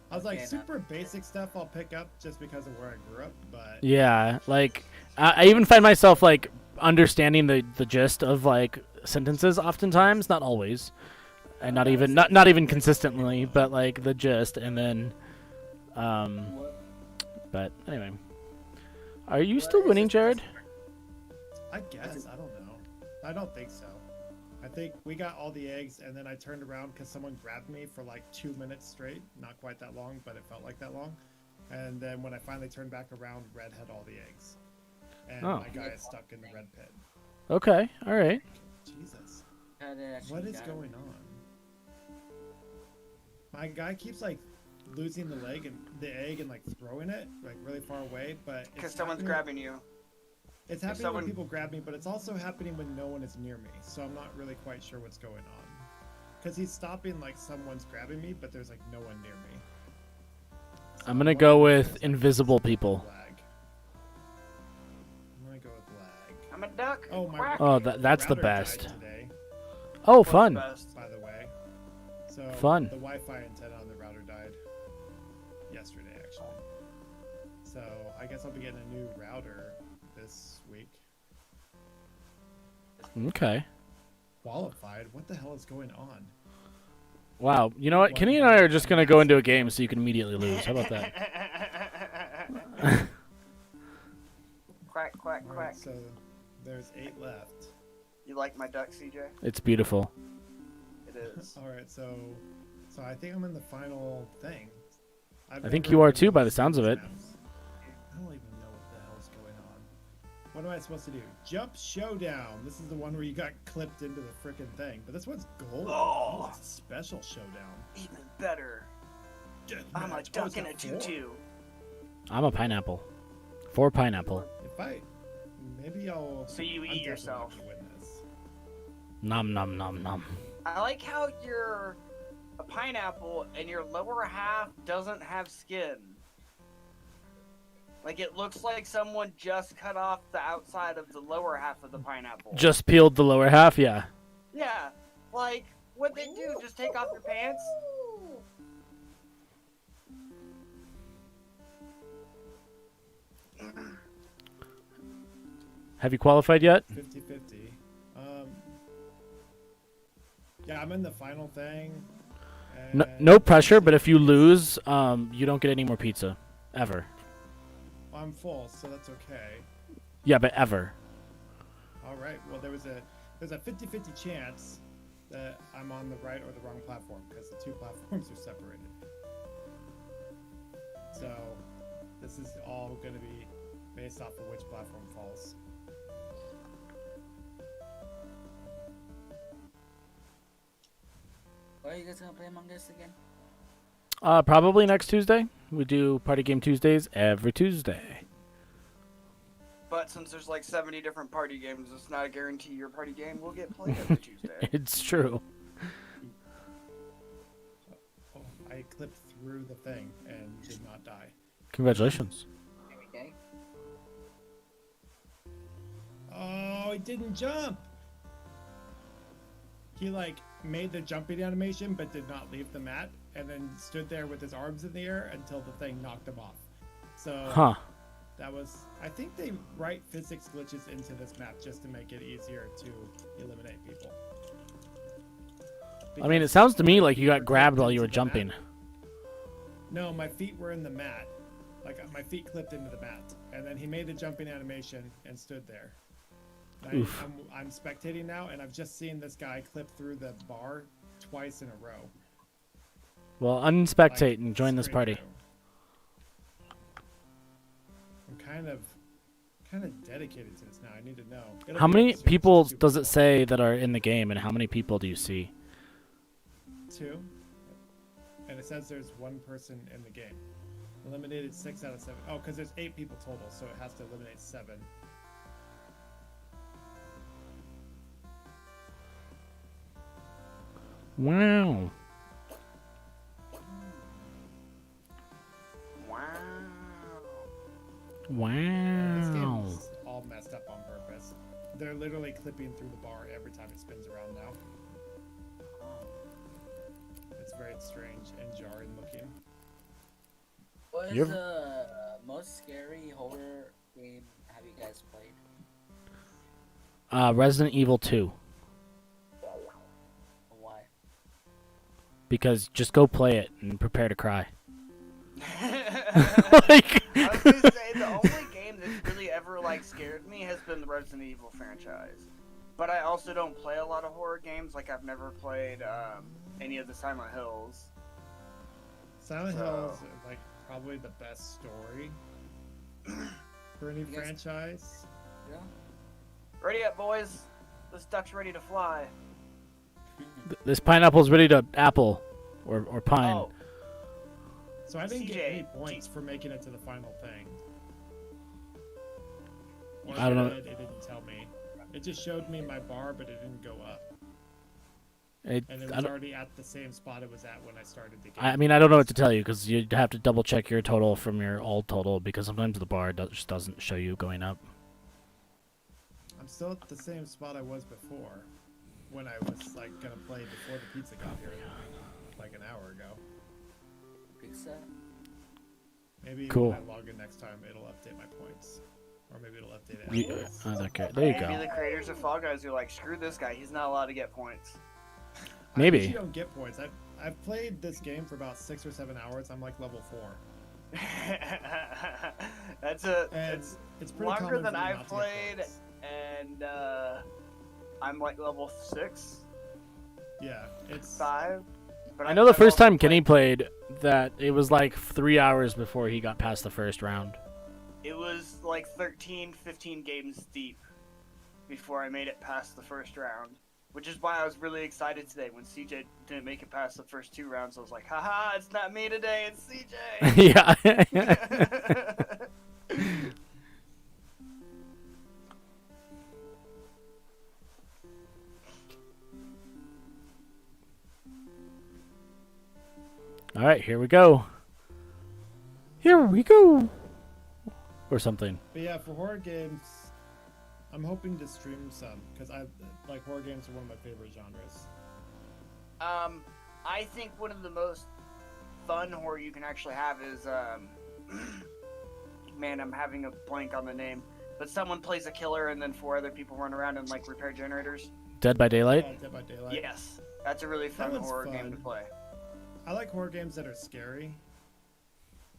I was like, Okay, super basic stuff I'll pick up just because of where I grew up, but... Yeah, like I even find myself like understanding the gist of like sentences oftentimes, not always, and not even consistently, but like the gist, and then but anyway, are you still winning, Jared? I guess, I don't know. I don't think so. I think we got all the eggs, and then I turned around because someone grabbed me for like 2 minutes straight. Not quite that long, but it felt like that long. And then when I finally turned back around, Red had all the eggs. And my guy is stuck in the red pit. Okay, all right. Jesus. How did I actually What is got going it? on? My guy keeps like losing the egg and like throwing it like really far away, but Because someone's grabbing you. It's happening someone- when people grab me, but it's also happening when no one is near me. So I'm not really quite sure what's going on. Because he's stopping like someone's grabbing me, but there's like no one near me. So I'm gonna wondering go if with it's, like, invisible people. lag. I'm gonna go with lag. I'm a duck. Oh my! Quack. Oh, that's the router died best. Today, Oh, What's the fun. best? by the way. So Fun. The Wi-Fi antenna on the router died yesterday, actually. So I guess I'll be getting a new router this week. Okay. Qualified? What the hell is going on? Wow. You know what? Kenny and I are just gonna go into a game so you can immediately lose. How about that? Quack, quack, All quack. right, so there's 8 left. You like my duck, CJ? It's beautiful. It is. All right, so I think I'm in the final thing. I think you are too, by the sounds of it. I don't even know what the hell's going on. What am I supposed to do? Jump Showdown. This is the one where you got clipped into the frickin' thing. But this one's gold. Oh. This is a special showdown. Even better. I'm a Deathmatch. Oh, duck it's and a got 4? tutu. I'm a pineapple. 4 pineapple. If I... Maybe I'll... So you I'm eat definitely yourself. gonna win this. Nom nom nom nom. I like how you're a pineapple and your lower half doesn't have skin. Like it looks like someone just cut off the outside of the lower half of the pineapple. Just peeled the lower half, yeah. Yeah, like what they do, just take off your pants. Have you qualified yet? 50-50. Yeah, I'm in the final thing. No, and- no pressure, but if you lose, you don't get any more pizza. Ever. I'm full, so that's okay. Yeah, but ever. All right. Well, there's a 50-50 chance that I'm on the right or the wrong platform because the 2 platforms are separated. So this is all going to be based off of which platform falls. What are you guys gonna play Among Us again? Probably next Tuesday. We do Party Game Tuesdays every Tuesday. But since there's like 70 different party games, it's not a guarantee your party game will get played every Tuesday. It's true. Oh, I clipped through the thing and did not die. Congratulations. Okay. Oh, it didn't jump. he like made the jumping animation but did not leave the mat, and then stood there with his arms in the air until the thing knocked him off. So Huh. that was, I think they write physics glitches into this map just to make it easier to eliminate people. I mean, it Because sounds to me my like you feet got were grabbed clipped while you were into the mat. jumping. No, my feet were in the mat. Like my feet clipped into the mat, and then he made the jumping animation and stood there. Oof. I'm spectating now, and I've just seen this guy clip through the bar twice in a row. Well, Like, unspectate and join this straight party. through. I'm kind of dedicated to this now. I need to know. It'll How be many up soon, people so 2 does it people. say that are in the game, and how many people do you see? 2. And it says there's 1 person in the game. Eliminated 6 out of 7. Oh, because there's 8 people total, so it has to eliminate 7. Wow. Wow. This game Wow. is all messed up on purpose. They're literally clipping through the bar every time it spins around now. It's very strange and jarring looking. What You is ever- the most scary horror game have you guys played? Resident Evil 2. Why? Because just go play it and prepare to cry. I Like, was gonna say the only game that really ever like scared me has been the Resident Evil franchise. But I also don't play a lot of horror games. Like I've never played any of the Silent Hills. Silent So- Hill is like probably the best story for any You guys- franchise. Yeah. Ready up, boys. This duck's ready to fly. this pineapple's ready to apple or pine. Oh, So I didn't get CJ, any points for making it to the final thing. Or I don't know. It didn't tell me. It just showed me my bar, but it didn't go up. It, And it I, was don't, already at the same spot it was at when I started the game. I mean, I don't know what to tell you because you'd have to double check your total from your old total because sometimes the bar just doesn't show you going up. I'm still at the same spot I was before, when I was like gonna play before the pizza got here, like an hour ago. Pizza? Maybe Cool. when I log in next time, it'll update my points, or maybe it'll update it. You, afterwards. okay, there you maybe go. the creators of Fallguys are like, screw this guy. He's not allowed to get points. Maybe. I usually don't get points. I've played this game for about 6 or 7 hours. I'm like level 4. That's And it's it's pretty longer common than for me I've not to get played, points. and I'm like level 6, Yeah, it's 5. But I know the I've first also time Kenny played that it was like 3 hours before he got past the first round. It was like 13, 15 games deep before I made it past the first round. Which is why I was really excited today when CJ didn't make it past the first 2 rounds. I was like, haha, it's not me today, it's CJ! Yeah. All right, here we go. Here we go. Or something. But yeah, for horror games, I'm hoping to stream some because I like horror games are one of my favorite genres. I think one of the most fun horror you can actually have is, man, I'm having a blank on the name, but someone plays a killer and then 4 other people run around and like repair generators. Dead by Daylight? Yeah, Dead by Daylight. Yes, that's a really fun one's horror game fun. to play. I like horror games that are scary,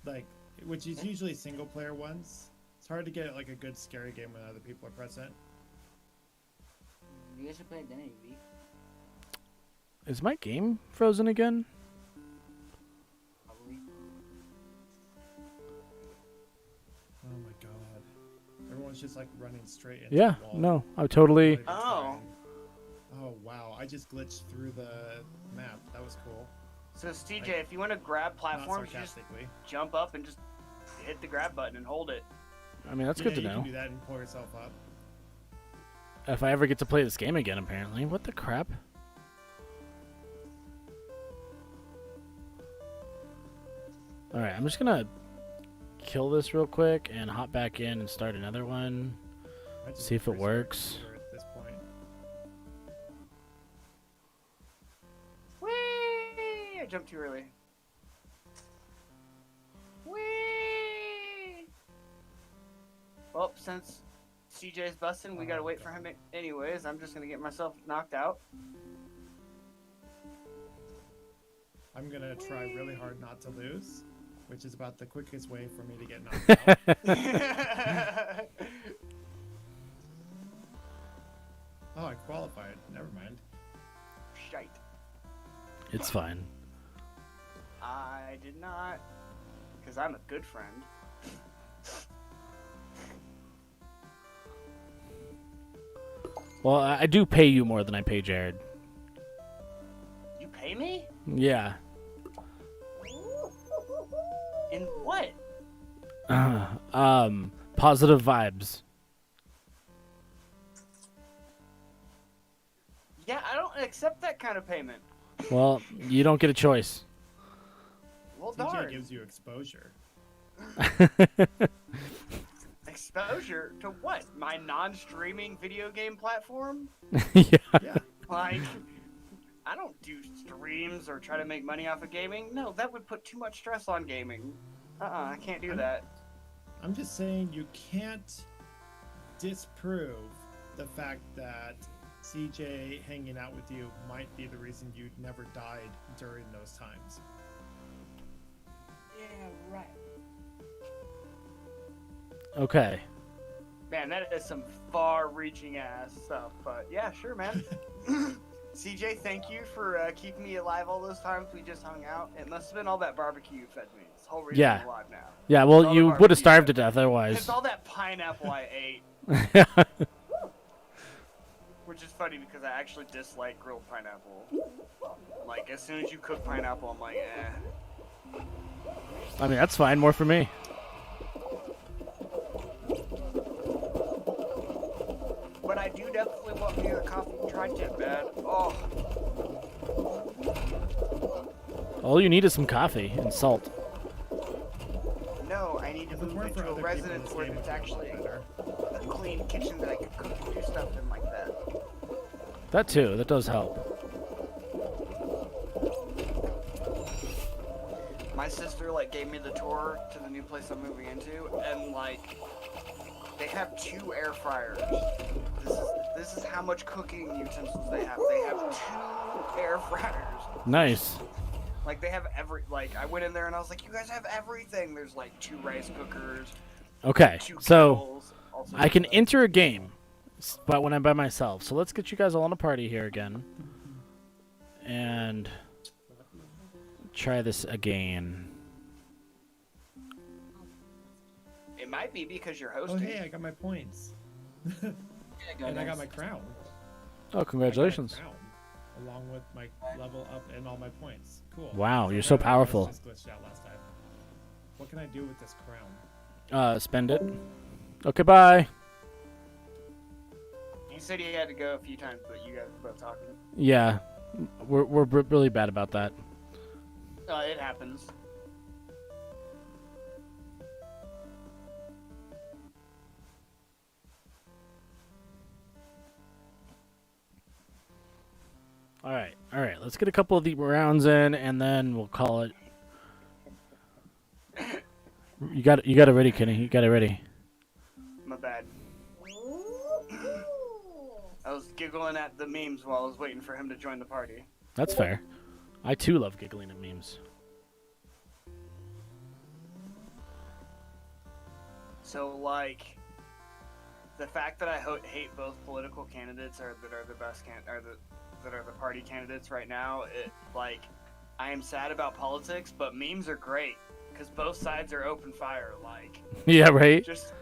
like which is usually single player ones. It's hard to get like a good scary game when other people are present. You guys should play Identity V. Is my game frozen again? Probably. Oh my god, everyone's just like running straight into Yeah, the wall. no, I totally. Not even Oh. trying. Oh wow, I just glitched through the map. That was cool. So, CJ, if you want to grab Not platforms, you just sarcastically. jump up and just hit the grab button and hold it. I mean, that's Yeah, good to you know. can do that and pull yourself up. If I ever get to play this game again, apparently. What the crap? Alright, I'm just gonna kill this real quick and hop back in and start another one. I just See if it restart works. the computer At this point. might jump too early. Whee! Well, since CJ's busting, we gotta wait for him anyways. I'm just gonna get myself knocked out. I'm gonna try really hard not to lose, which is about the quickest way for me to get knocked out. Oh, I qualified. Never mind. Shite. It's fine. I did not, because I'm a good friend. Well, I do pay you more than I pay Jared. You pay me? Yeah. In what? Positive vibes. Yeah, I don't accept that kind of payment. Well, you don't get a choice. Well, TJ darn. gives you exposure. Exposure to what? My non-streaming video game platform? Yeah. Yeah. Like, I don't do streams or try to make money off of gaming. No, that would put too much stress on gaming. I can't do that. I'm just saying you can't disprove the fact that CJ hanging out with you might be the reason you never died during those times. Yeah, right. Okay. Man, that is some far-reaching ass stuff, but yeah, sure, man. CJ, thank you for keeping me alive all those times we just hung out. It must have been all that barbecue you fed me. It's the whole reason Yeah. I'm alive now. Yeah, It's well, all you the would have barbecue starved to you fed death me. otherwise. It's all that pineapple I ate. Which is funny because I actually dislike grilled pineapple. Like, as soon as you cook pineapple, I'm like, eh. I mean, that's fine. More for me. But I do definitely want me a coffee tri-tip, man. Oh, All you need is some coffee and salt. no, I need to If it move weren't for into a other people, residence this where game would it's be a lot actually better. a clean kitchen that I could cook and do stuff in like that. That too. That does help. My sister like gave me the tour to the new place I'm moving into, and like they have 2 air fryers. This is how much cooking utensils they have. They have 2 air fryers. Nice. Like they have I went in there and I was like, you guys have everything. There's like 2 rice cookers, Okay, 2 so kettles, all sorts I of can stuff. enter a game, but when I'm by myself. So let's get you guys all on a party here again. And try this again. It might be because you're Oh, hosting. hey, I got my points. Yeah, go And I got guys. my crown. Oh, congratulations. I got a crown, along with my level up and all my points. Cool. Wow, you're so that powerful. just glitched out last time. What can I do with this crown? Spend it. Okay, bye. You said you had to go a few times, but you guys were both talking. Yeah, we're really bad about that. It happens. All right. Let's get a couple of the rounds in, and then we'll call it. You got it ready, Kenny. You got it ready. My bad. I was giggling at the memes while I was waiting for him to join the party. That's fair. I too love giggling at memes. So, like, the fact that I hate both political candidates that are the best that are the party candidates right now, I am sad about politics, but memes are great because both sides are open fire. Like, Yeah, right. just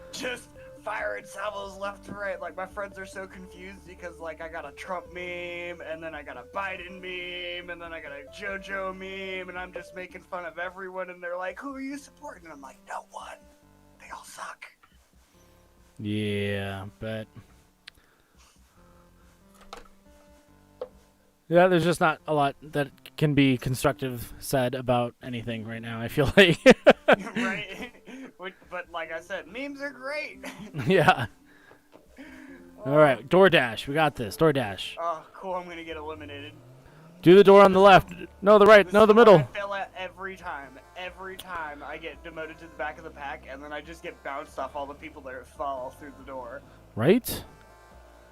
firing salvos left to right. Like, my friends are so confused because, like, I got a Trump meme, and then I got a Biden meme, and then I got a JoJo meme, and I'm just making fun of everyone, and they're like, who are you supporting? And I'm like, no one. They all suck. Yeah, but yeah, there's just not a lot that can be constructive said about anything right now. I feel like. Right? But like I said, memes are great. Yeah. All right, DoorDash. We got this. DoorDash. Oh, cool. I'm gonna get eliminated. Do the door on the left. No, the right. This No, is the what middle. I fail at every time. Every time I get demoted to the back of the pack, and then I just get bounced off all the people that fall through the door. Right?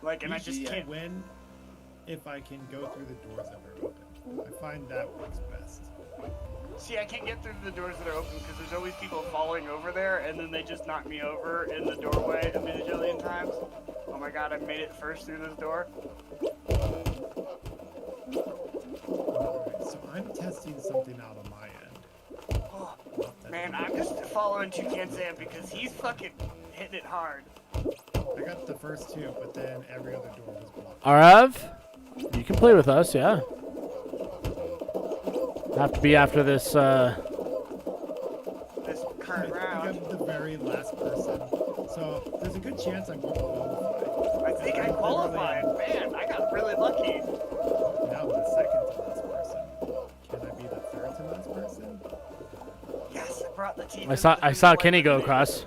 Like, and Usually I just can't. win if I can go through the doors that are open. I find that works best. See, I can't get through the doors that are open because there's always people falling over there, and then they just knock me over in the doorway a bajillion times. Oh my god, I made it first through this door. Alright, so I'm testing something out on my end. Oh, man, I'm just following Toucan Sam because he's fucking hitting it hard. I got the first two, but then every other door was blocked. Arav, you can play with us, yeah. Have to be after this, This current I round. think I'm the very last person. So there's a good chance I won't qualify. I think I qualified. Man, I got really lucky. Now I'm the second to last person. Can I be the third to last person? Yes, I brought the team. I saw Kenny go across.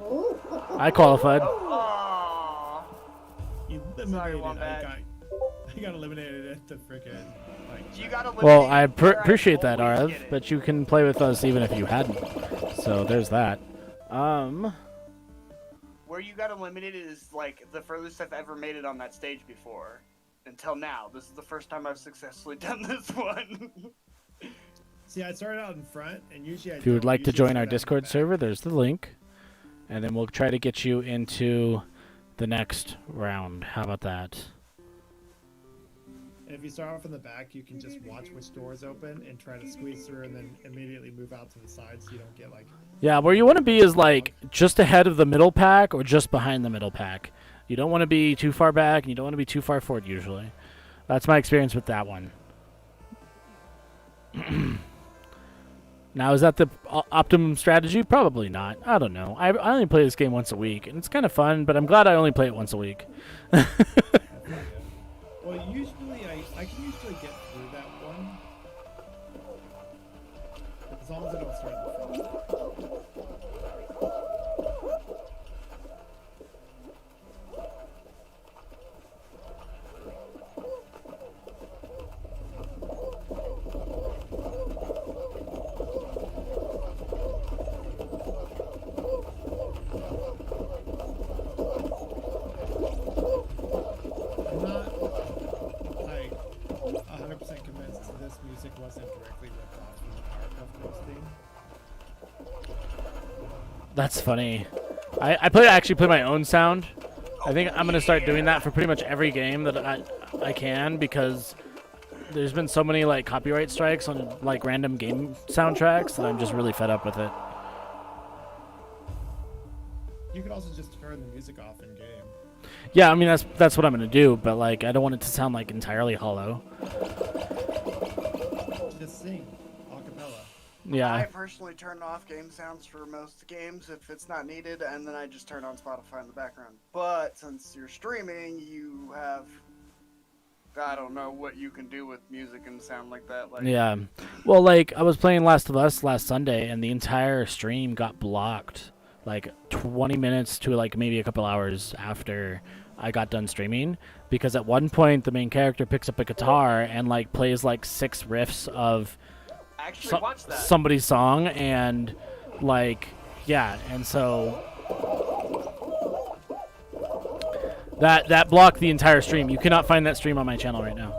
I qualified. Aww. You Sorry, eliminated. Wombat. I got eliminated at the frickin' like. You got Well, eliminated I where appreciate that, always Arav, get it. but you can play with us even if you hadn't. So there's that. Where you got eliminated is like the furthest I've ever made it on that stage before. Until now. This is the first time I've successfully done this one. See, I started out in front, and usually If you would like to join our Discord server, there's the link. And then we'll try to get you into the next round. How about that? And if you start off in the back, you can just watch which doors open and try to squeeze through, and then immediately move out to the side so you don't get like. Yeah, where you want to be is like just ahead of the middle pack or just behind the middle pack. You don't want to be too far back and you don't want to be too far forward usually. That's my experience with that one. Now, is that the optimum strategy? Probably not. I don't know. I only play this game once a week, and it's kind of fun, but I'm glad I only play it once a week. Well, usually I can usually get through that one as long as I don't start in the front. I'm not like 100% convinced this music wasn't directly ripped off from the Powerpuff Girls theme. That's funny. I actually play my own sound. I think I'm gonna start doing that for pretty much every game that I can, because there's been so many like copyright strikes on like random game soundtracks that I'm just really fed up with it. You could also just turn the music off in game. Yeah, I mean that's what I'm gonna do, but like I don't want it to sound like entirely hollow. Just sing a cappella. I Yeah. personally turn off game sounds for most games if it's not needed, and then I just turn on Spotify in the background. But since you're streaming, you have... I don't know what you can do with music and sound like that. Like, Yeah. Well, like I was playing Last of Us last Sunday, and the entire stream got blocked. Like 20 minutes to like maybe a couple hours after I got done streaming, because at one point the main character picks up a guitar and like plays like 6 riffs of I actually watched that. somebody's song, and like yeah, and so that blocked the entire stream. You cannot find that stream on my channel right now.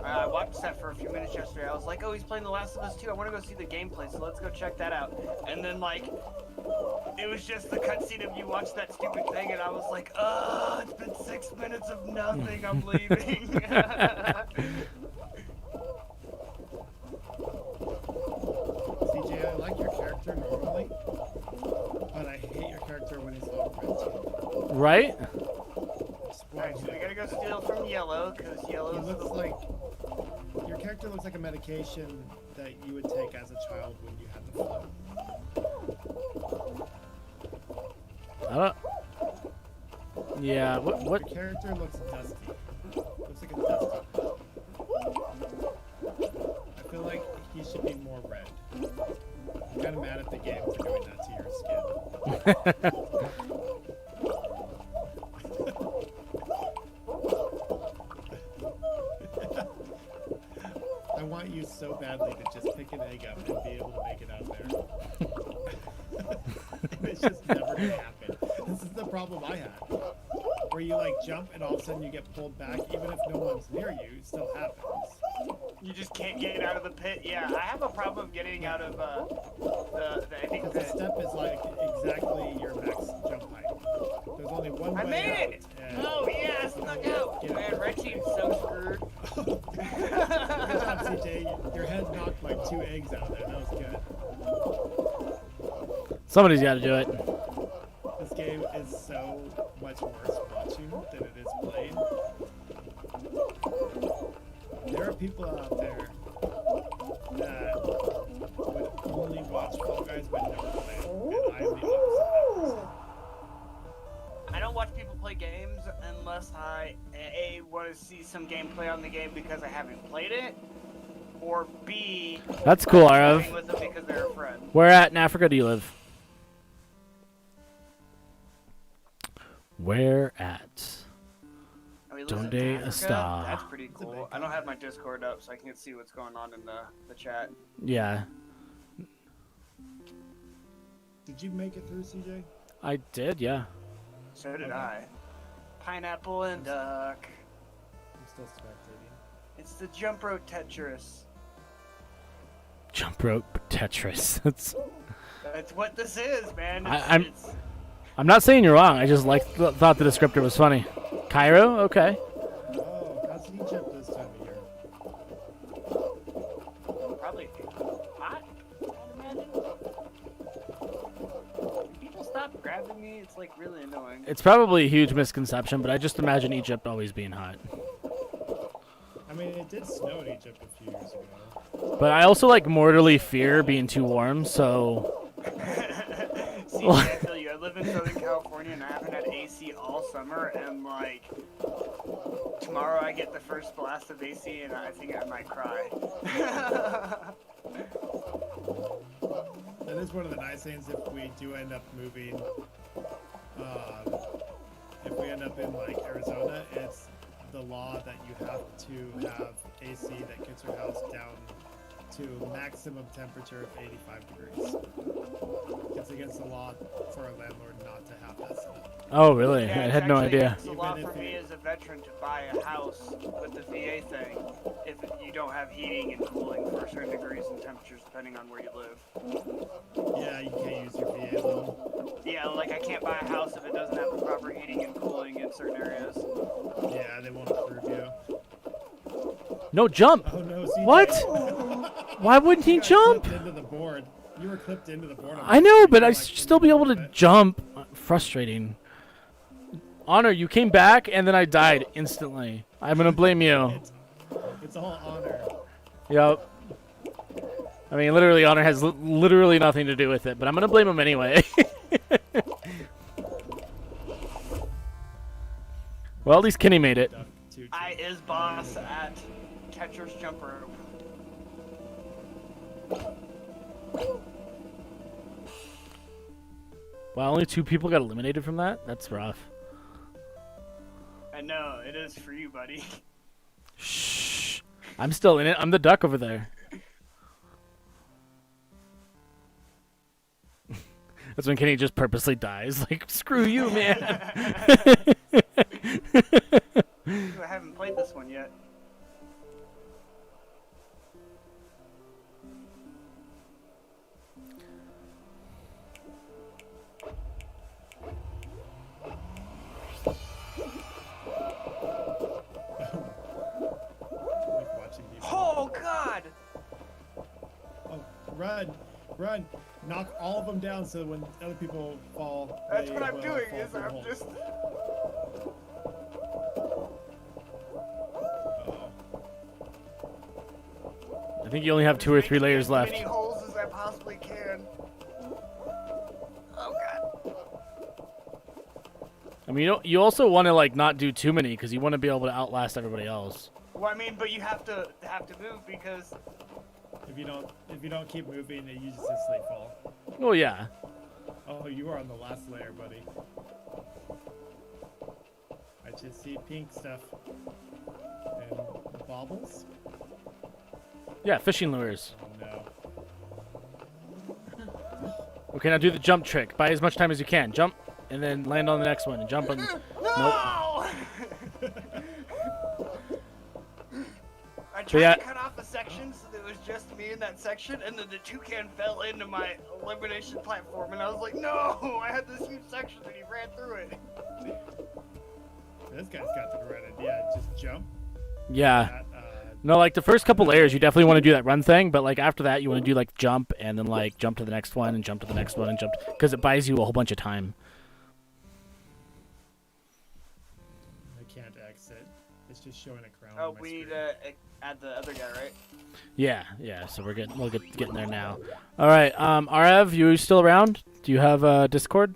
I watched that for a few minutes yesterday. I was like, oh, he's playing The Last of Us 2. I want to go see the gameplay, so let's go check that out. And then, like, it was just the cutscene of you watch that stupid thing, and I was like, oh, it's been 6 minutes of nothing. I'm leaving. CJ, I like your character normally, but I hate your character when he's all red. Right? Alright, so we gotta go steal from Yellow, because He Yellow's looks the... like your character looks like a medication that you would take as a child when you had the flu. I don't. Yeah. What? Your character looks dusty. Looks like a dusty. I feel like he should be more red. I'm kind of mad at the game for doing that to your skin. and be able to make it out there. It's just never gonna happen. This is the problem I had. Where you like jump and all of a sudden you get pulled back, even if no one's near you, it still happens. You just can't get out of the pit. Yeah, I have a problem getting out of the ending Because the pit. step is like exactly your max jump height. There's only one way I made out, it! and- Oh yeah, I snuck out. Get Man, out. red team's so screwed. Good job, CJ. Your head knocked like 2 eggs out there. That was good. Somebody's got to do it. This game is so much worse watching than it is playing. There are people out there that would only watch Fall Guys but never play it. And I'm the opposite. I don't watch people play games unless I A, want to see some gameplay on the game because I haven't played it, or B, That's cool, playing Arav. with them because they're a friend. Where at in Africa do you live? Where at? I mean, listen, Donde Africa, está? That's pretty It's a big cool. I don't have my Discord up, so I can't see what's going on in the chat. Yeah, Did you make it through, CJ? I did. Yeah. So did Okay. I. Pineapple and duck. I'm still spectating. It's the jump rope Tetris. Jump rope Tetris. That's. That's what this is, man. I'm not saying you're wrong. I just thought the descriptor was funny. Cairo. Okay. Oh, how's Egypt this time of year? probably hot, I'd imagine. Can people stop grabbing me? It's like really annoying. It's probably a huge misconception, but I just imagine Egypt always being hot. I mean, it did snow in Egypt a few years ago. But I also like mortally fear being too warm, so See, I feel you. I live in Southern California and I haven't had AC all summer, and like tomorrow I get the first blast of AC and I think I might cry. That is one of the nice things if we do end up moving. If we end up in like Arizona, it's the law that you have to have AC that gets your house down to maximum temperature of 85 degrees. It's against the law for a landlord not to have that set up. oh really? Yeah, I it's had no actually idea. against the law Even for if me you- as a veteran to buy a house with the VA thing if you don't have heating and cooling for certain degrees and temperatures depending on where you live. Yeah, you can't use your VA loan. Yeah, like I can't buy a house if it doesn't have the proper heating and cooling in certain areas. Yeah, they won't approve you. No jump. Oh no, CJ. What? Why wouldn't he You got jump? clipped into the board. You were clipped into the board. I know, but You I were, like, should still be able to bit. jump. Frustrating. Honor, you came back and then I died instantly. I'm gonna blame you. It's all honor. Yep. I mean, literally, Honor has literally nothing to do with it, but I'm gonna blame him anyway. Well, at least Kenny made it. Duck, two, I is boss at catcher's jump rope. Wow, only 2 people got eliminated from that? That's rough. I know, it is for you, buddy. Shh. I'm still in it. I'm the duck over there. That's when Kenny just purposely dies. Like, screw you, man. I haven't played this one yet. like watching people. Oh God! Oh, run, knock all of them down so when other people fall. That's they what I'm will doing. fall Is through the I'm hole. just. Uh-oh. I think you only have 2 or 3 layers As left. many holes as I possibly can. Oh God! I mean, you also want to like not do too many because you want to be able to outlast everybody else. Well, I mean, but you have to move because If you don't keep moving, you just instantly fall. Oh yeah. Oh, you are on the last layer, buddy. I just see pink stuff and baubles. Yeah, fishing lures. Oh no. Okay, now do the jump trick. Buy as much time as you can. Jump, and then land on the next one, and jump on. No! I tried yeah. to cut off a section so that it was just me in that section, and then the toucan fell into my elimination platform, and I was like, no! I had this huge section, and he ran through it. This guy's got the Reddit. Yeah, just jump. Yeah. That, No, like the first couple layers, you definitely want to do that run thing, but like after that, you want to do like jump, and then like jump to the next one, and jump to the next one, and jump, because it buys you a whole bunch of time. I can't exit. It's just showing a crown. Oh, on my we need screen. to add the other guy, right? Yeah, yeah. So we'll getting there now. All right, Arev, you still around? Do you have Discord?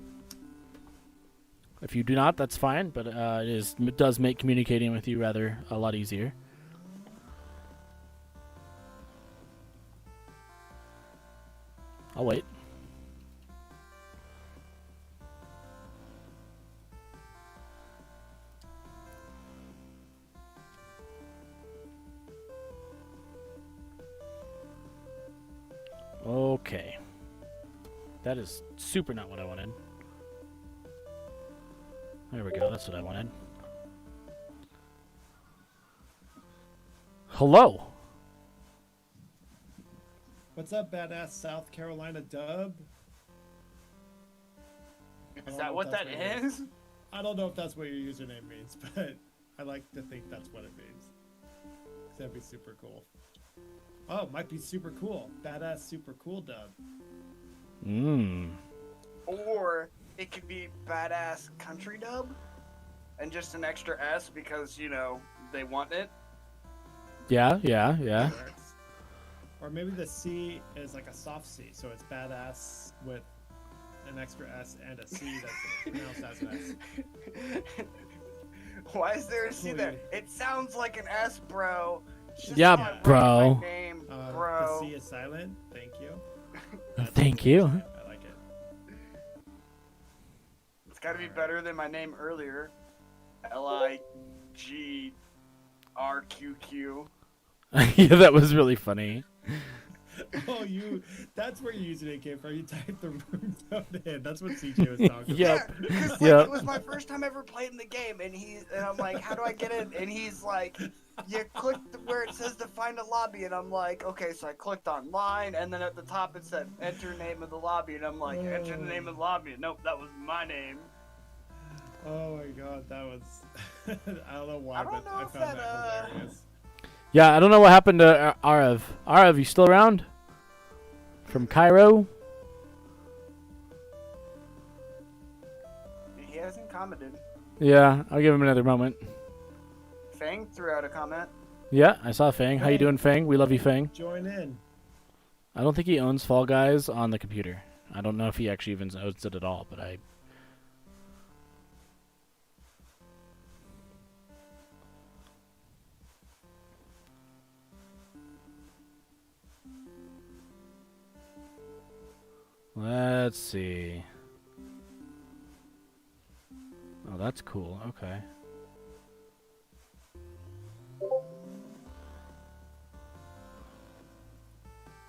If you do not, that's fine, but it does make communicating with you a lot easier. I'll wait. Okay. That is super not what I wanted. There we go, that's what I wanted. Hello! What's up, badass South Carolina dub? Is that what that is? I don't know if that's what your username means, but I like to think that's what it means. 'Cause that'd be super cool. Oh, it might be super cool. Badass super cool dub. Mmm. Or it could be badass country dub, and just an extra S because, you know, they want it. Yeah. Works. Or maybe the C is like a soft C, so it's badass with an extra S and a C that's pronounced as an S. Why is there a C there? It sounds like an S, bro. It's just Yeah, not bro. my name, bro. The C is silent. Thank you. Thank you. I like it. It's got to be better than my name earlier. LIGRQQ. Yeah, that was really funny. Oh, that's where your username came from. You typed the room down in. That's what CJ was talking Yep. Yeah, because Yep. it was my first time ever playing the game, and I'm like, how do I get in? And he's like, you click where it says to find a lobby, and I'm like, okay, so I clicked on line, and then at the top it said enter name of the lobby, and I'm like, enter the name of the lobby. Nope, that was my name. about. Oh my god, that was. I don't know why, I don't but know I if found that that, hilarious. Yeah, I don't know what happened to Arev. Arev, you still around? From Cairo? He hasn't commented. Yeah, I'll give him another moment. Fang threw out a comment. Yeah, I saw Fang. How you doing, Fang? We love you, Fang. Join in. I don't think he owns Fall Guys on the computer. I don't know if he actually even owns it at all, but I... Let's see. Oh, that's cool. Okay.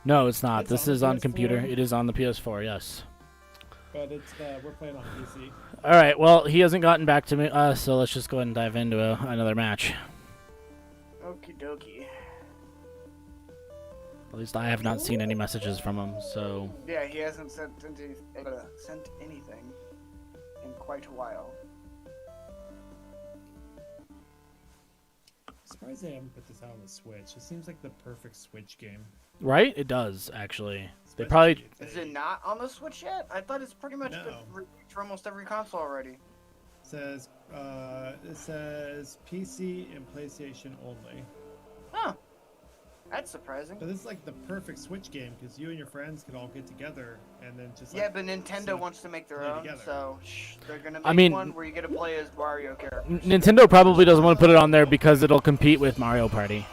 No, it's not. It's This on is the on computer. PS4. It is on the PS4, yes. But it's we're playing on PC. All right, well, he hasn't gotten back to me, so let's just go ahead and dive into another match. Okie dokie. At least I have not seen any messages from him, so... Yeah, he hasn't sent anything in quite a while. Surprised they haven't put this out on the Switch. It seems like the perfect Switch game. Right? It does, actually. They Especially probably... if Is it not on the Switch yet? I thought it's pretty much No. been released for almost every console already. It says PC and PlayStation only. Huh. That's surprising. But this is like the perfect Switch game because you and your friends could all get together and then just Yeah, like, but Nintendo so wants to make their play own, together. so they're gonna make I mean- one where you get to play as Mario characters. Nintendo probably doesn't want to put it on there because it'll compete with Mario Party.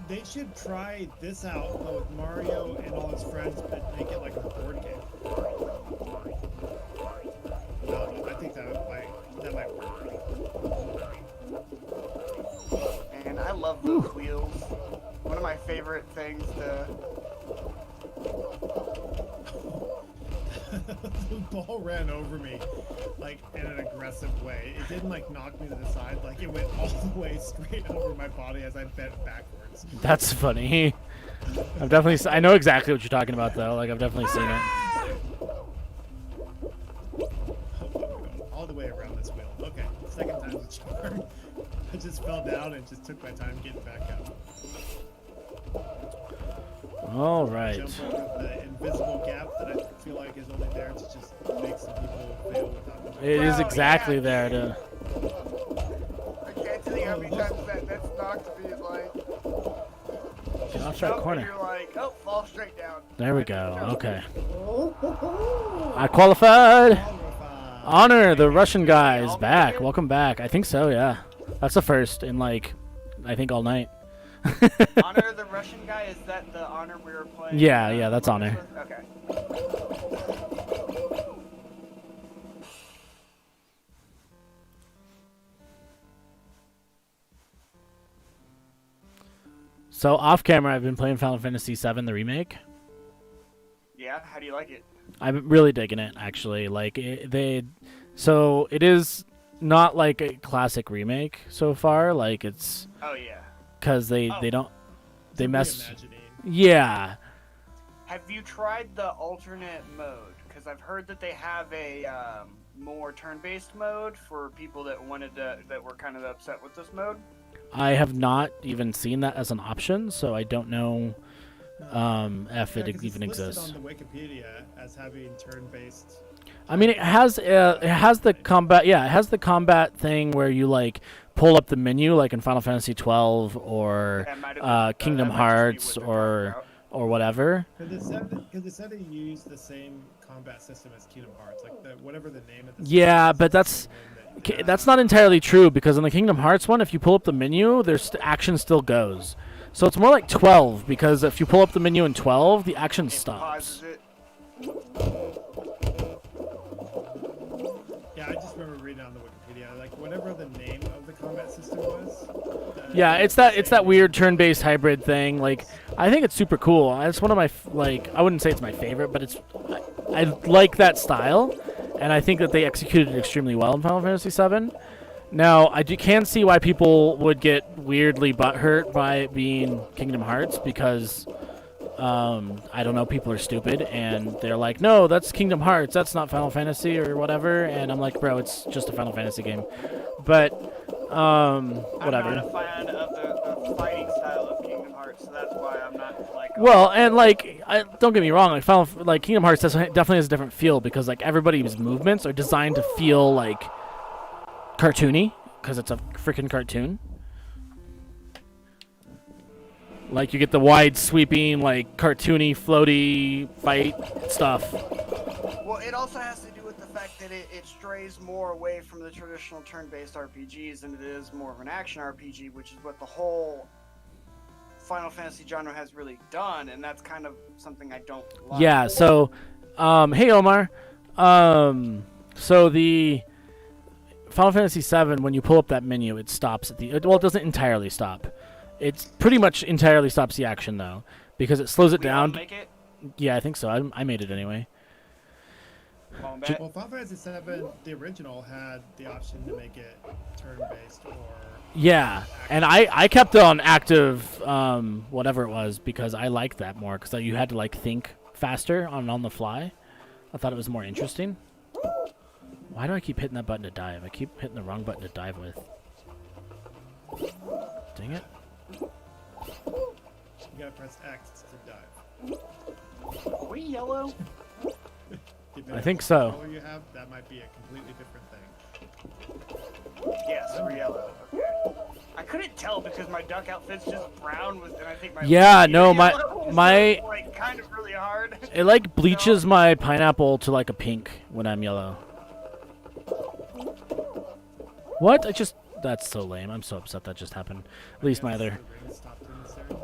They should try this out but with Mario and all his friends, but make it like a board game. No, I think that might work. And I love those wheels. One of my favorite things to... ball ran over me, like in an aggressive way. It didn't like knock me to the side, like it went all the way straight over my body as I bent backwards. That's funny. I know exactly what you're talking about though. Like I've definitely seen it. All the way around this wheel. Okay, second time's a charm. I just fell down and just took my time getting back up. All right. Jump over the invisible gap that I feel like is only there to just make some people fail without knowing. It is exactly there to. I can't tell you how many times that's knocked me like. Get off that Jump and corner. You're like, oh, fall straight down. There we go. Okay. I qualified. Honor, the Russian guy is back. Welcome back. I think so, yeah. That's the first in like, I think all night. Honor the Russian guy, is that the Honor we were playing? Yeah, that's Honor. Okay. So off camera, I've been playing Final Fantasy VII, the remake. Yeah, how do you like it? I'm really digging it, actually. Like so it is not like a classic remake so far. Like it's Oh yeah. because they don't they mess. Reimagining. Yeah. Have you tried the alternate mode? Because I've heard that they have a more turn-based mode for people that that were kind of upset with this mode. I have not even seen that as an option, so I don't know if Yeah, it 'cause even it's listed exists. on the Wikipedia as having turn-based. I mean, it has the combat. Yeah, it has the combat thing where you like pull up the menu, like in Final Fantasy 12 or That might have been- Kingdom that might just be Hearts what they're talking or whatever. Because they said they used the same combat system as Kingdom Hearts, like whatever the name of the. Yeah, system is, but it's that's- the same name Okay, that- that's not entirely true because in the Kingdom Hearts one, if you pull up the menu, there's action still goes. So it's more like 12 because if you pull up the menu in 12, the action It stops. pauses it. Yeah, I just remember reading on the Wikipedia, like whatever the name of the combat system was. Yeah, it's that weird turn-based hybrid thing. Like, I think it's super cool. It's one of my I wouldn't say it's my favorite, but I like that style, and I think that they executed it extremely well in Final Fantasy VII. Now, can see why people would get weirdly butthurt by it being Kingdom Hearts because I don't know, people are stupid and they're like, no, that's Kingdom Hearts, that's not Final Fantasy or whatever, and I'm like, bro, it's just a Final Fantasy game. But whatever. I'm not a fan of the fighting style of Kingdom Hearts, so that's why I'm not like. Well, and like, don't get me wrong, like Kingdom Hearts definitely has a different feel because like everybody's movements are designed to feel like cartoony because it's a freaking cartoon. Like you get the wide sweeping, like cartoony, floaty fight stuff. Well, it also has to do with the fact that it strays more away from the traditional turn-based RPGs than it is more of an action RPG, which is what the whole Final Fantasy genre has really done, and that's kind of something I don't like. Yeah. So, hey Omar. So the Final Fantasy VII, when you pull up that menu, it stops at well, it doesn't entirely stop. It pretty much entirely stops the action though, because it slows it We all down. make it? Yeah, I think so. I made it anyway. Come on, bet. Well, Final Fantasy VII, the original, had the option to make it turn-based or. Yeah, and I kept it on active, whatever it was, because I liked that more, because you had to like think faster on the fly. I thought it was more interesting. Why do I keep hitting that button to dive? I keep hitting the wrong button to dive with. Dang it. You gotta press X to dive. Are we yellow? Depending I think on so. what color you have, that might be a completely different thing. Yes, we're yellow. Okay. I couldn't tell because my duck outfit's just brown and I think my Yeah, no, yellow, my so, like kind of really hard. it like bleaches my pineapple to like a pink when I'm yellow. What? That's so lame. I'm so upset that just happened. At least my other. The ring stopped in this area.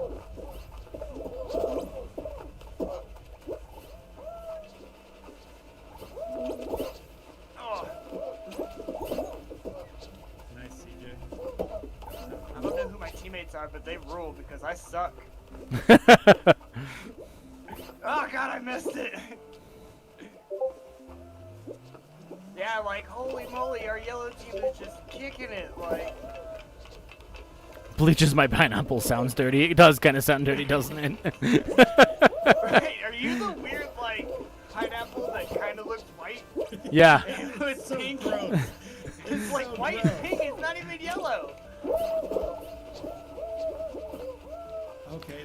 Oh, Nice, CJ. I don't know who my teammates are, but they rule because I suck. Oh god, I missed it. Yeah, like, holy moly, our yellow team is just kicking it, like... Bleaches my pineapple sounds dirty. It does kind of sound dirty, doesn't it? Right, are you the weird, like, pineapple that kind of looks white? Yeah. It's So pink. gross. It's like so white gross. and pink, it's not even yellow. Okay.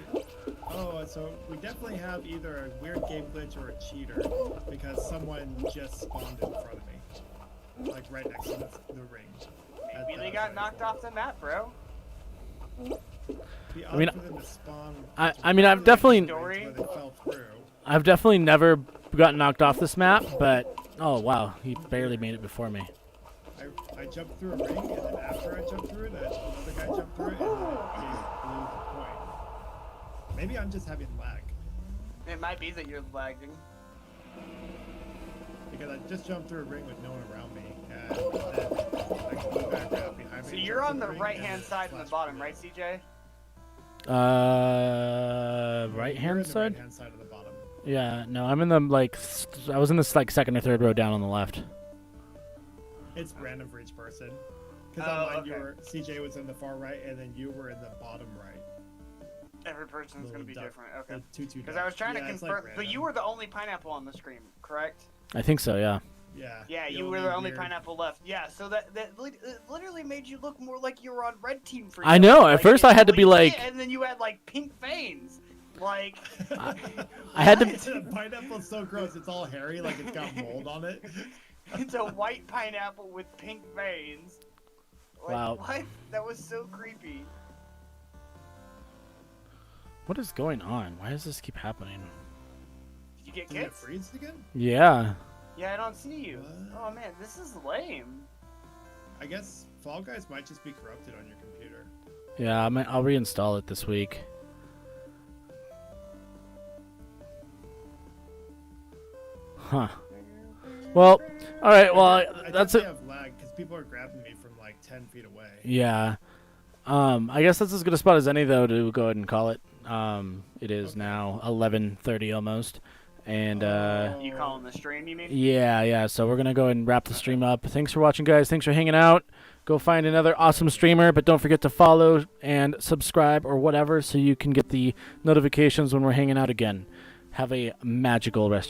Oh, so we definitely have either a weird game glitch or a cheater because someone just spawned in front of me, like right next to the ring. Maybe they got knocked off the map, bro. I mean, for them to spawn I mean, I've definitely, Story. where they fell through. I've definitely never gotten knocked off this map, but oh wow, he barely made it before me. I jumped through a ring, and then after I jumped through it, another guy jumped through it, and then it blew the point. Maybe I'm just having lag It might be that you're lagging. because I just jumped through a ring with no one around me, and then I blew back out behind me. So jumped you're on through the ring, right and hand then side and the flashed bottom, me. right, CJ? Right You're hand in the side? right-hand side of the bottom. Yeah, no, I'm in the I was in this like second or third row down on the left. It's random for each person. Because Oh, on mine, okay. CJ was in the far right, and then you were in the bottom right. Every person's Little gonna be duck. different. Okay. The 2-2 Because I was trying to it's, like, confirm, but you random. were the only pineapple on the screen, correct? I think so, yeah. Yeah. Yeah, you were the only pineapple left. Yeah, so that it literally made you look more like you were on red team for. I you. know, at Like, first it I had to be really like- did, and then you had like pink veins, like. I had to. The pineapple's so gross. It's all hairy, like it's got mold on it. It's a white pineapple with pink veins. Like, Wow. What? That was so creepy. What is going on? Why does this keep happening? Did you get Did it kids? freeze again? Yeah. Yeah, I don't see you. What? Oh man, this is lame. I guess Fall Guys might just be corrupted on your computer. Yeah, I'll reinstall it this week. Huh. Well, all right. Well, I that's definitely it. have lag because people are grabbing me from like 10 feet away. Yeah. I guess that's as good a spot as any, though, to go ahead and call it. It is Okay. now 11:30 almost, and You calling the stream? You mean? yeah. So we're gonna go ahead and wrap the stream up. Thanks for watching, guys. Thanks for hanging out. Go find another awesome streamer, but don't forget to follow and subscribe or whatever, so you can get the notifications when we're hanging out again. Have a magical rest of your